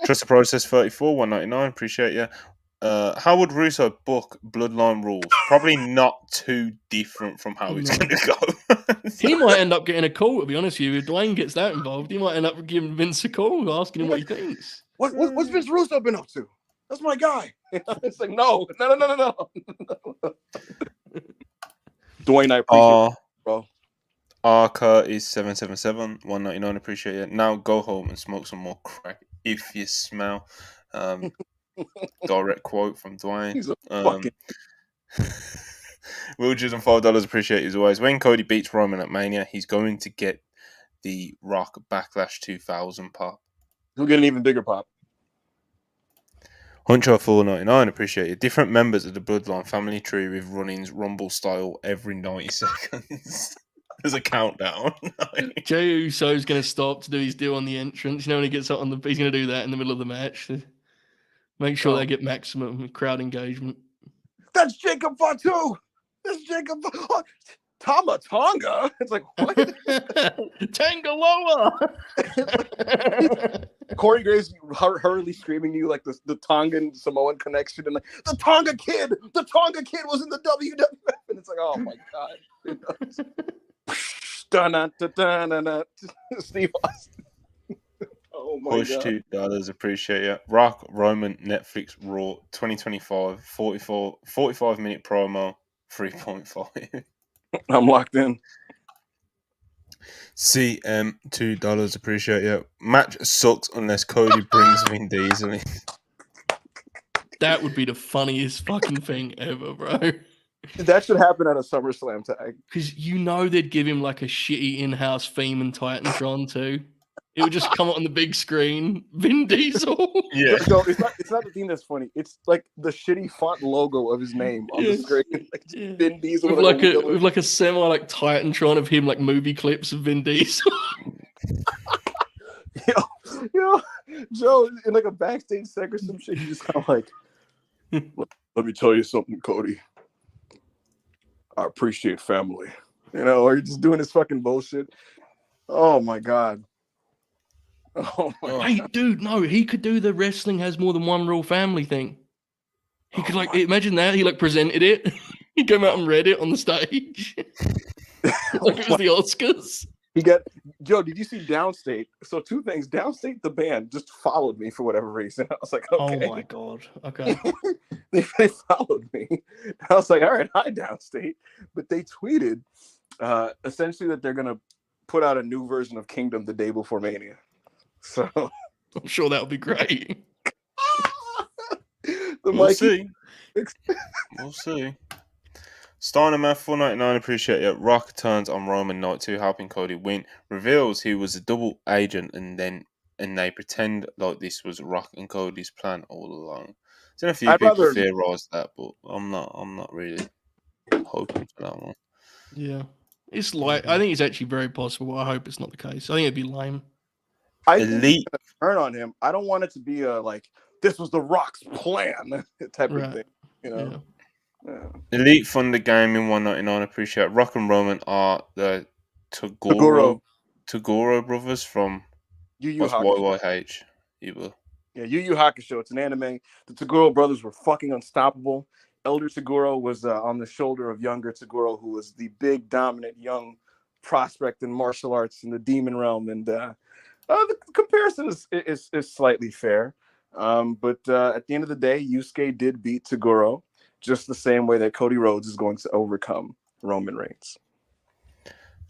Trust the process 34 $1.99 appreciate you. How would Russo book Bloodline rules? Probably not too different from how it's going to go. He might end up getting a call, to be honest with you. If Dwayne gets that involved, he might end up giving Vince a call, asking him what he thinks. What's Vince Russo been up to? That's my guy. It's like, no. Dwayne, I appreciate it, bro. Arca is 777 $1.99 appreciate it. Now go home and smoke some more crack if you smell. Direct quote from Dwayne. He's a fucking Wilgers and $5 appreciate it as always. When Cody beats Roman at Mania, he's going to get the Rock Backlash 2000 pop. He'll get an even bigger pop. Huncho $4.99 appreciate it. Different members of the Bloodline family tree with run-ins Rumble style every 90 seconds. There's a countdown. Jey Uso's going to stop to do his deal on the entrance. You know, when he gets up he's going to do that in the middle of the match. To make sure they get maximum crowd engagement. That's Jacob Fatu. That's Jacob. Tama Tonga. It's like, what? Tangaloa. Corey Graves hurriedly screaming to you like the Tongan Samoan connection and like the Tonga kid was in the WWF and it's like, oh my god. Steve Austin. Oh my Push god. $2 appreciate it. Rock Roman Netflix Raw 2025 45 minute promo 3.5. I'm locked in. CM $2 appreciate it. Match sucks unless Cody brings Vin Diesel in. That would be the funniest fucking thing ever, bro. That should happen at a SummerSlam tag. Because you know they'd give him like a shitty in-house theme and Titantron too. It would just come up on the big screen. Vin Diesel. Yeah. No, it's not the thing that's funny. It's like the shitty font logo of his name on the screen. Like Vin Diesel with like a semi like Titantron of him, like movie clips of Vin Diesel. Joe in like a backstage sec or some shit. He's just kind of like, let me tell you something, Cody. I appreciate family. Or you're just doing this fucking bullshit. Oh my god. Oh my god. Hey, dude, no, he could do the wrestling has more than one real family thing. He could imagine that. He presented it. He came out and read it on the stage. Like it was the Oscars. Joe, did you see Downstate? So two things. Downstate, the band, just followed me for whatever reason. I was like, okay. Oh my god. Okay. they followed me. I was like, all right, hi Downstate. But they tweeted essentially that they're gonna put out a new version of Kingdom the day before Mania. So I'm sure that would be great. We'll see. We'll see. Starting Man 499, appreciate it. Rock turns on Roman Night 2, helping Cody win. Reveals he was a double agent, and they pretend like this was Rock and Cody's plan all along. So a few I'd people rather theorized that, but I'm not really hoping for that one. Yeah. It's like I think it's actually very possible. I hope it's not the case. I think it'd be lame. I think Elite, it's gonna turn on him. I don't want it to be a like this was the Rock's plan type of Right. thing. You know. Yeah. Elite Thunder Gaming 199, appreciate it. Rock and Roman are the Tagoro. Tagoro brothers from Yu Yu what's Hakusho. YYH. Evil. Yeah, Yu Yu Hakusho. It's an anime. The Tagoro brothers were fucking unstoppable. Elder Tagoro was on the shoulder of younger Tagoro, who was the big, dominant, young prospect in martial arts in the demon realm. And the comparison is slightly fair. But at the end of the day, Yusuke did beat Tagoro just the same way that Cody Rhodes is going to overcome Roman Reigns.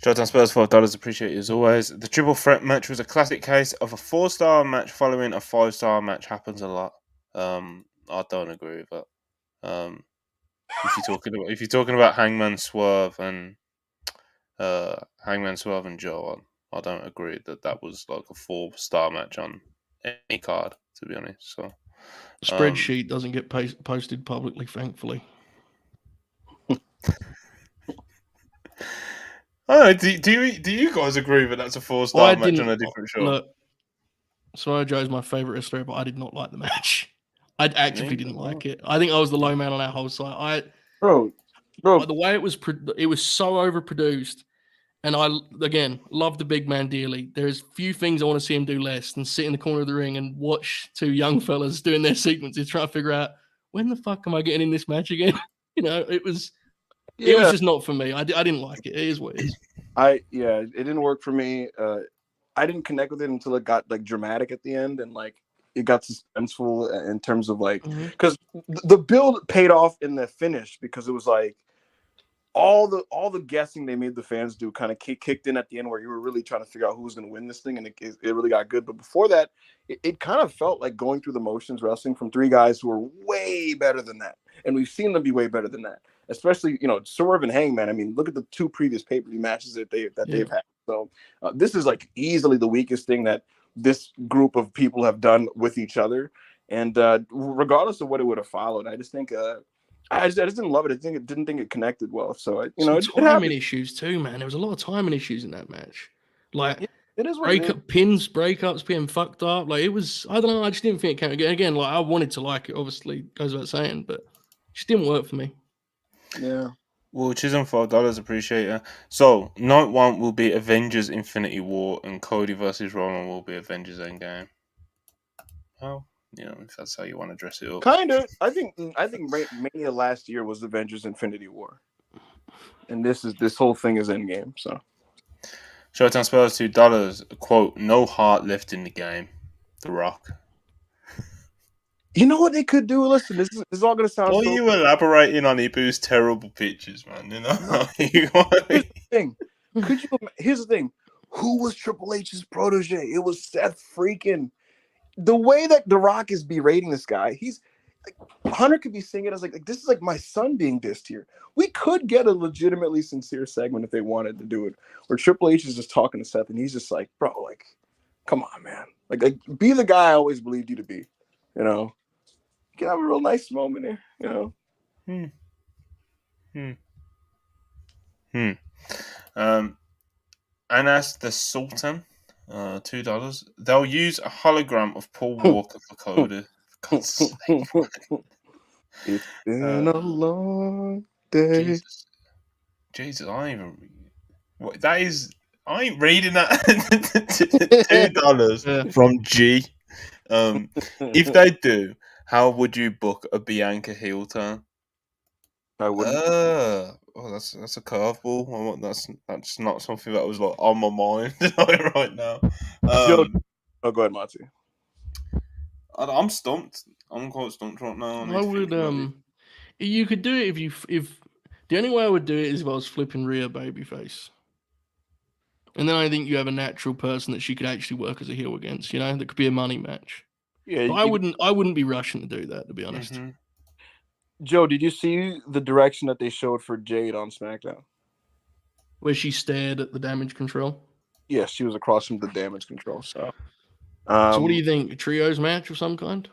Showtime Spurs $5, appreciate you as always. The triple threat match was a classic case of a 4-star match following a 5-star match. Happens a lot. I don't agree with that. If you're talking about Hangman Swerve and Joe, I don't agree that was like a 4-star match on any card, to be honest. So Spreadsheet doesn't get posted publicly, thankfully. Oh, do you guys agree that that's a 4-star match on a different show? Look, Samoa Joe's my favorite wrestler, but I did not like the match. I actively didn't like it. I think I was the low man on our whole site. Bro, the way it was so overproduced, and I again love the big man dearly. There's few things I want to see him do less than sit in the corner of the ring and watch two young fellas doing their sequences, trying to figure out when the fuck am I getting in this match again. It was just not for me. I didn't like it. It is what it is. It didn't work for me. I didn't connect with it until it got like dramatic at the end, and like it got suspenseful in terms of like because the build paid off in the finish, because it was like all the guessing they made the fans do kind of kicked in at the end, where you were really trying to figure out who was going to win this thing, and it really got good. But before that, it kind of felt like going through the motions wrestling from three guys who were way better than that, and we've seen them be way better than that. Especially, Swerve and Hangman. I mean, look at the two previous pay-per-view matches that they've had. So this is like easily the weakest thing that this group of people have done with each other. And regardless of what it would have followed, I just think I just didn't love it. I didn't think it connected well. So timing issues too, man. There was a lot of timing issues in that match. Like it is breakups being fucked up. Like it was. I don't know. I just didn't think it came again. Like I wanted to like it. Obviously, goes without saying, but it just didn't work for me. Yeah. Well, Chisholm $5, appreciate it. So, night one will be Avengers Infinity War, and Cody versus Roman will be Avengers Endgame. Well, if that's how you want to dress it up. Kind of. I think Mania last year was Avengers Infinity War, and this whole thing is Endgame. So, Showtime Spurs $2. Quote: "No heart left in the game." The Rock. You know what they could do? Listen, this is all going to sound. Why are you elaborating on Ibu's terrible pictures, man? Here's the thing. Here's the thing. Who was Triple H's protege? It was Seth freaking. The way that The Rock is berating this guy, he's like, Hunter could be saying it as like this is like my son being dissed here. We could get a legitimately sincere segment if they wanted to do it, where Triple H is just talking to Seth and he's just like, bro, like, come on, man, like be the guy I always believed you to be, You can have a real nice moment here, Anas the Sultan, $2. They'll use a hologram of Paul Walker for Cody. For God's sake. It's been a long day. Jesus, I ain't even. What that is? I ain't reading that. $2 from G. If they do, how would you book a Bianca heel turn? I wouldn't. That's a curveball. That's not something that was like on my mind right now. Go ahead, Monty. I'm stumped. I'm quite stumped right now. I would you could do it if the only way I would do it is if I was flipping Rhea babyface. And then I think you have a natural person that she could actually work as a heel against. That could be a money match. Yeah, But I wouldn't be rushing to do that, to be honest. Mm-hmm. Joe, did you see the direction that they showed for Jade on SmackDown? Where she stared at the damage control. Yes, she was across from the damage control. So what do you think? A trios match of some kind?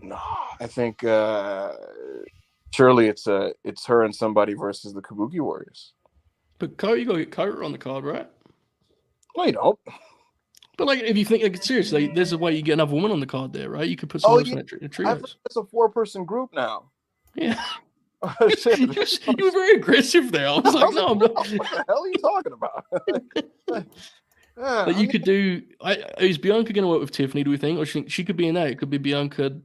No, I think surely it's her and somebody versus the Kabuki Warriors. But you got to get Kota on the card, right? No, you don't. But if you think seriously, there's a way you get another woman on the card there, right? You could put someone else in a trios. It's a 4-person group now. Yeah. You were very aggressive there. I was like, no, I'm not. What the hell are you talking about? You could do. Is Bianca going to work with Tiffany? Do we think, or she could be in that? It could be Bianca,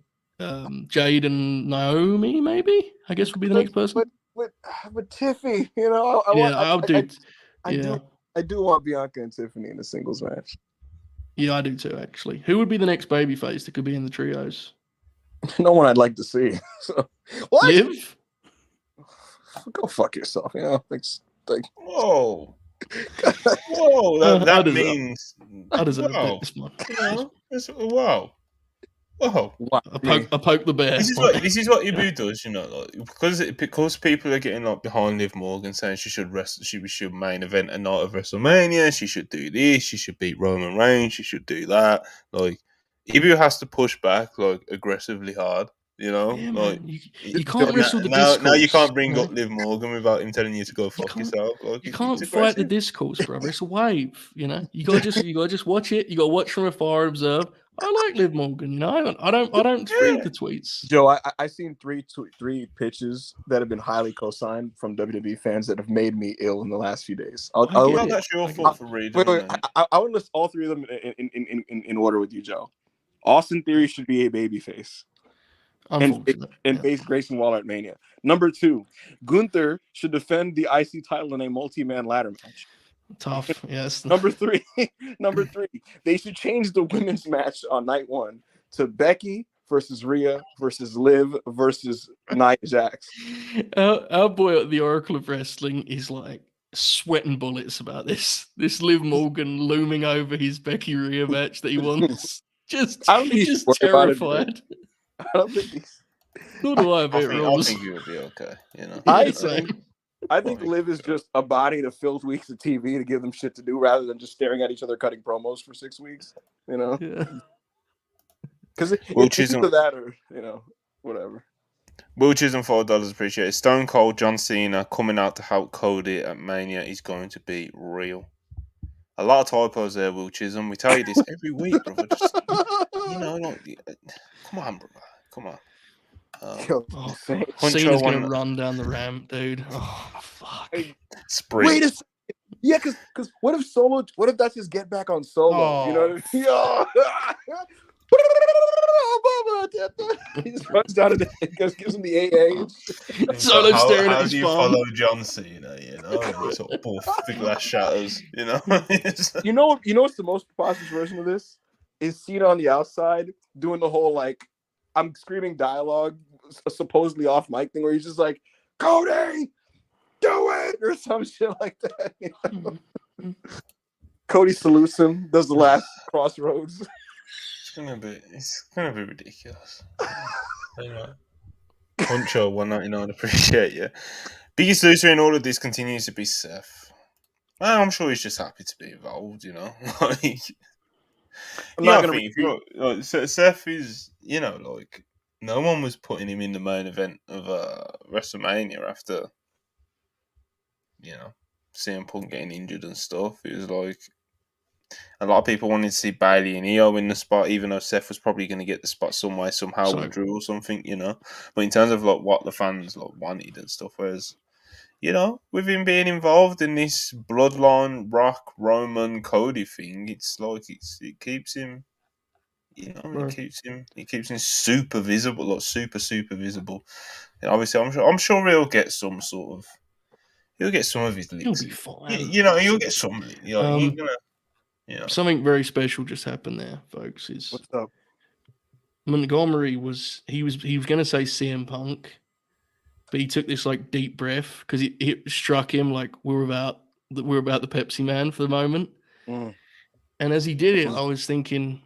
Jade, and Naomi. Maybe I guess would be the next person. With Tiffy, I do want Bianca and Tiffany in a singles match. Yeah, I do too. Actually, who would be the next babyface that could be in the trios? No one I'd like to see. So what? Liv? Go fuck yourself. Whoa. Whoa, that means I deserve this one. Wow. Whoa. I poke the bear. This is what Ibu does, because people are getting behind Liv Morgan saying she should main event a night of WrestleMania, she should do this, she should beat Roman Reigns, she should do that. Ibu has to push back aggressively hard. Yeah, you can't wrestle the discourse. Now you can't bring up Liv Morgan without him telling you to go fuck yourself. You can't fight the discourse, brother. It's a wave. You gotta just watch it. You gotta watch from afar and observe. I like Liv Morgan. I don't read the tweets. Joe, I seen three pitches that have been highly co-signed from WWE fans that have made me ill in the last few days. That's your fault for reading. Wait, I would list all three of them in order with you, Joe. Austin Theory should be a babyface. And face Grayson Waller at Mania. Number 2, Gunther should defend the IC title in a multi-man ladder match. Tough, yes. Number three, they should change the women's match on night 1 to Becky versus Rhea versus Liv versus Nia Jax. Our boy at the Oracle of Wrestling is sweating bullets about this Liv Morgan looming over his Becky Rhea match that he wants. just terrified. I don't think he's. Who do I bet rules? I think you would be okay. I think Liv is just a body to fill weeks of TV to give them shit to do rather than just staring at each other cutting promos for 6 weeks. Yeah. Because it's either that or whatever. Will Chisholm, $4 appreciated. Stone Cold John Cena coming out to help Cody at Mania is going to be real. A lot of typos there, Will Chisholm. We tell you this every week, brother. Just, come on, brother. Come on. Cena's going to run down the ramp, dude. Oh, fuck. Sprint. Wait a second. Yeah, because what if that's his get back on Solo? Oh. You know what I mean? He just runs down and gives him the AA. Solo staring at how his do you phone. follow John Cena? Sort of both big glass shadows. You know what's the most preposterous version of this is Cena on the outside doing the whole I'm screaming dialogue, supposedly off mic thing, where he's just like, Cody, do it, or some shit like that. Cody salutes him, does the last crossroads. It's gonna be ridiculous. Poncho 199, appreciate you. Biggest loser in all of this continues to be Seth. I'm sure he's just happy to be involved. Seth is, no one was putting him in the main event of WrestleMania after, CM Punk getting injured and stuff. It was a lot of people wanted to see Bayley and Io in the spot, even though Seth was probably going to get the spot some way, somehow with Drew or something, But in terms of what the fans wanted and stuff, whereas, with him being involved in this bloodline Rock Roman Cody thing, it's it keeps him, it keeps him super visible, super visible. And obviously, I'm sure he'll get some sort of, he'll get some of his licks. He'll be fine. He'll get some. Something very special just happened there, folks. What's up? Montgomery was going to say CM Punk, but he took this deep breath because it struck him we're about that we're about the Pepsi Man for the moment. Mm. And as he did it, I was thinking,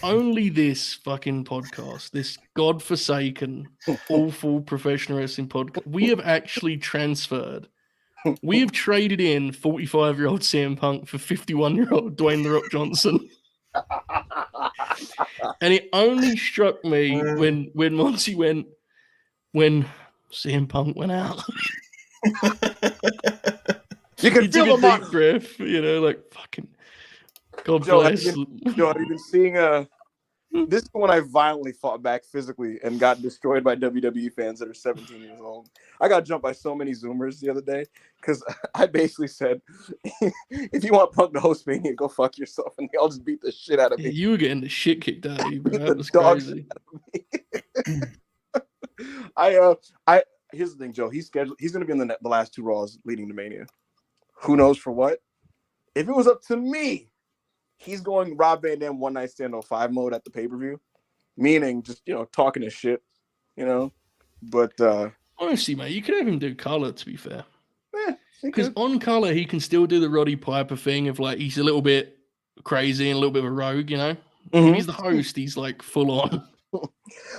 only this fucking podcast, this godforsaken, awful professional wrestling podcast, we have actually transferred. We have traded in 45-year-old CM Punk for 51-year-old Dwayne The Rock Johnson. And it only struck me when Monty went, when CM Punk went out. You can He feel took the a deep breath, like fucking God Joe, bless. Joe, have you been seeing this is when I violently fought back physically and got destroyed by WWE fans that are 17 years old. I got jumped by so many Zoomers the other day because I basically said, if you want Punk to host Mania, go fuck yourself, and they all just beat the shit out of me. You were getting the shit kicked out of you, bro. That was crazy. I here's the thing, Joe. He's going to be in the last 2 Raws leading to Mania. Who knows for what? If it was up to me, he's going Rob Van Dam one night stand 05 mode at the pay-per-view, meaning just, talking his shit, but honestly, mate, you could have him do color, to be fair, because on color he can still do the Roddy Piper thing of like he's a little bit crazy and a little bit of a rogue, If he's the host, he's like full on.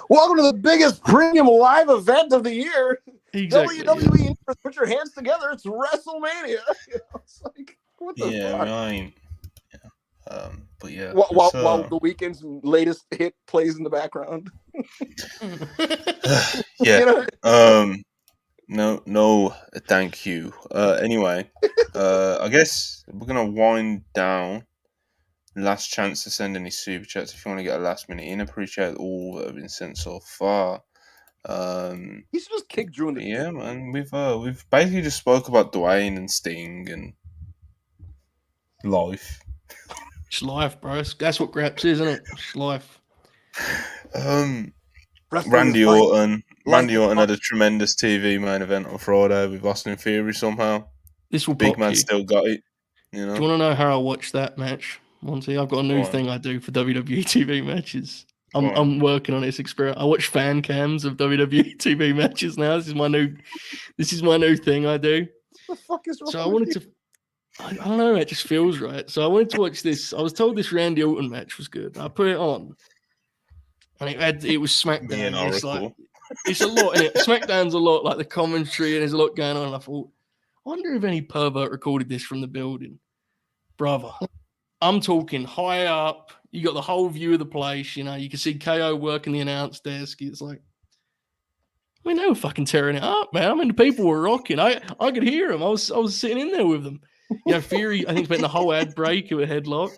Welcome to the biggest premium live event of the year. Exactly, WWE, put your hands together. It's WrestleMania. It's like, what the fuck? Right. But yeah, while the Weeknd's latest hit plays in the background. Yeah. No, thank you. Anyway, I guess we're gonna wind down. Last chance to send any super chats if you want to get a last minute in. Appreciate all that have been sent so far. You should just kick Drew in the yeah, man. We've basically just spoke about Dwayne and Sting and life. It's life, bro. That's what Graps is, isn't it? It's life. Randy Orton had a tremendous TV main event on Friday with Austin Theory somehow. This will Big pop man you. still got it. Do you want to know how I watched that match, Monty? I've got a new thing I do for WWE TV matches. I'm working on this experiment. I watch fan cams of WWE TV matches now. This is my new thing I do. What the fuck is wrong? So I wanted to. I don't know. It just feels right. So I wanted to watch this. I was told this Randy Orton match was good. I put it on, and it was SmackDown. It's a lot, and SmackDown's a lot like the commentary, and there's a lot going on. And I thought, I wonder if any pervert recorded this from the building, brother. I'm talking high up. You got the whole view of the place. You can see KO working the announce desk. It's like, they were fucking tearing it up, man. I mean, the people were rocking. I could hear them. I was sitting in there with them. Theory, I think, spent the whole ad break with a headlock.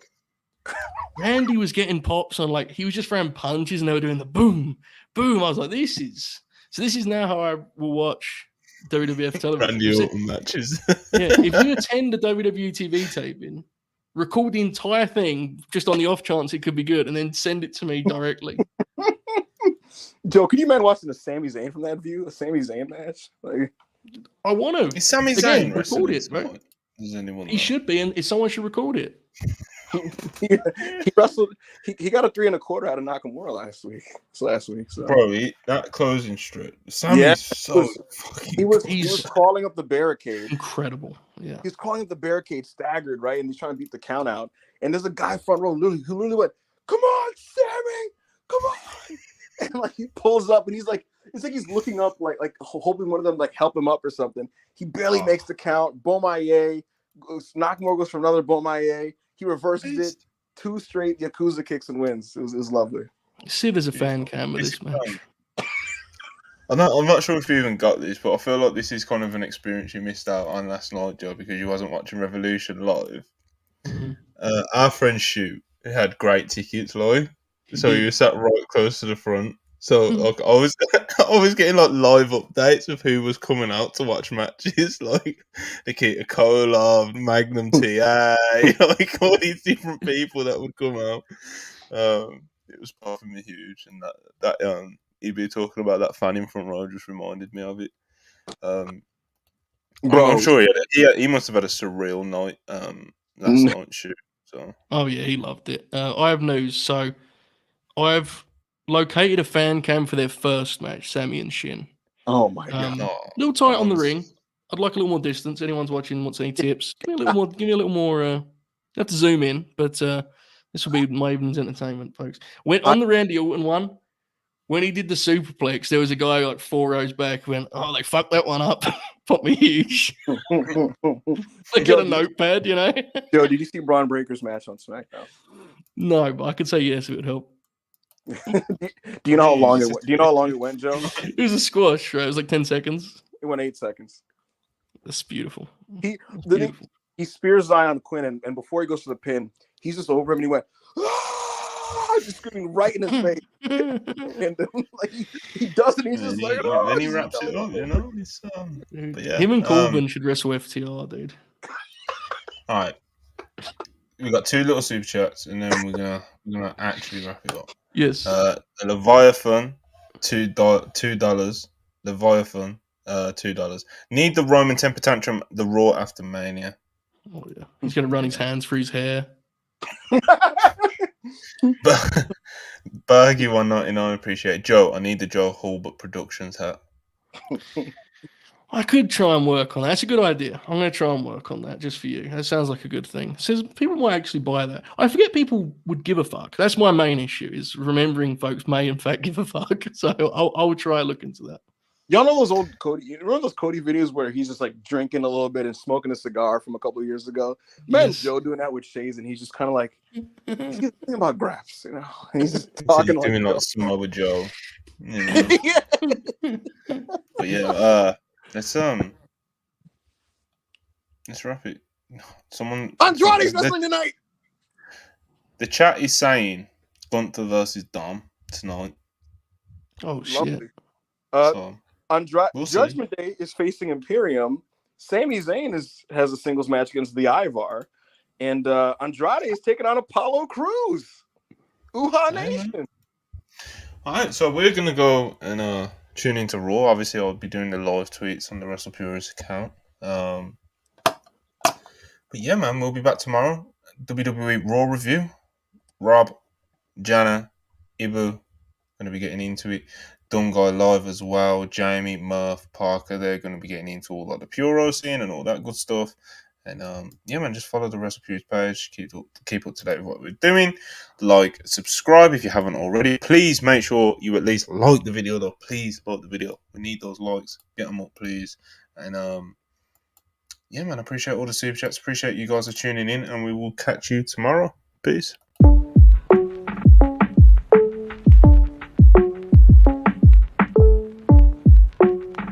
Randy was getting pops on, like, he was just throwing punches and they were doing the boom, boom. I was like, this is now how I will watch WWF television. Randy Orton matches. If you attend a WWE TV taping, record the entire thing just on the off chance it could be good and then send it to me directly. Joe, can you imagine watching a Sami Zayn from that view? A Sami Zayn match? Like, I want to. Is Sami Zayn record it, right? Does anyone he should be, and someone should record it. he wrestled. He got a 3 1/4 out of Nakamura last week. So. Bro, that closing strip. Sammy's fucking. He was crawling up the barricade. Incredible. Yeah. He's crawling up the barricade, staggered, right, and he's trying to beat the count out. And there's a guy front row who literally went, "Come on, Sammy, come on!" And like he pulls up, and he's like, it's like he's looking up, like hoping one of them like help him up or something. He barely makes the count. Bomaye, Nakamura goes for another Bomaye. He reverses it, 2 straight Yakuza kicks and wins. It was lovely. See, there's a fan cam of this match. I'm not sure if you even got this, but I feel like this is kind of an experience you missed out on last night, Joe, because you wasn't watching Revolution live. Mm-hmm. Our friend Shoot had great tickets live, so he was sat right close to the front. So like, I was getting like live updates of who was coming out to watch matches, like Nikita Koloff, Magnum TA, like all these different people that would come out. It was popping me huge, and that EB talking about that fan in front row just reminded me of it. Bro, I'm sure he must have had a surreal night last night. Shoot. So. Oh yeah, he loved it. I have news. So I've located a fan cam for their first match, Sammy and Shin. Oh my god! Little tight on the ring. I'd like a little more distance. Anyone's watching wants any tips? Give me a little more. Give me a little more. You have to zoom in, but this will be my evening's entertainment, folks. Went on the Randy Orton one. When he did the superplex, there was a guy like 4 rows back who went, "Oh, they fucked that one up." Put me huge. They got a notepad, you know. Joe, did you see Braun Breaker's match on SmackDown? No, but I could say yes, it would help. Do you know how long it went? Do you know how long it went, Joe? It was a squash, right? It was like 10 seconds. It went 8 seconds. That's beautiful. He spears Zion Quinn, and before he goes to the pin, he's just over him, and he went, just screaming right in his face. And like he does it, he's just like, then he wraps it up, you know. It's, but yeah, him and Corbin should wrestle FTR, dude. All right, we got 2 little super chats, and then we're gonna actually wrap it up. Yes. The Leviathan, $2. Leviathan, $2. Need the Roman temper tantrum, the Raw after Mania. Oh yeah, he's gonna run his hands through his hair. Bergie 199, appreciate it. Joe, I need the Joe Hulbert Productions hat. I could try and work on that. That's a good idea. I'm going to try and work on that just for you. That sounds like a good thing. Says people might actually buy that. I forget people would give a fuck. That's my main issue, is remembering folks may in fact give a fuck. So I will try and look into that. Y'all know those old Cody? You remember those Cody videos where he's just like drinking a little bit and smoking a cigar from a couple of years ago? Man, Yes. Joe doing that with Shays, and he's just kind of like he's thinking about graphs, you know. And he's just talking doing like like some other Joe. You know? yeah. But yeah, let's wrap it. Someone Andrade's wrestling tonight. The chat is saying Gunther versus Dom tonight. Oh shit! Lovely. So we'll Judgment Day is facing Imperium. Sami Zayn has a singles match against the Ivar, and Andrade is taking on Apollo Crews. Uha Nation. All right, so we're gonna go and tune into Raw. Obviously, I'll be doing the live tweets on the WrestlePurists account. But yeah, man, we'll be back tomorrow. WWE Raw review. Rob, Jana, Ibu, gonna be getting into it. Dumb Guy live as well. Jamie, Murph, Parker, they're going to be getting into all like the Puro scene and all that good stuff. And yeah, man, just follow the WrestlePurists page. Keep up to date with what we're doing. Like, subscribe if you haven't already. Please make sure you at least like the video, though. Please like the video. We need those likes. Get them up, please. And yeah, man, I appreciate all the super chats. Appreciate you guys are tuning in, and we will catch you tomorrow. Peace.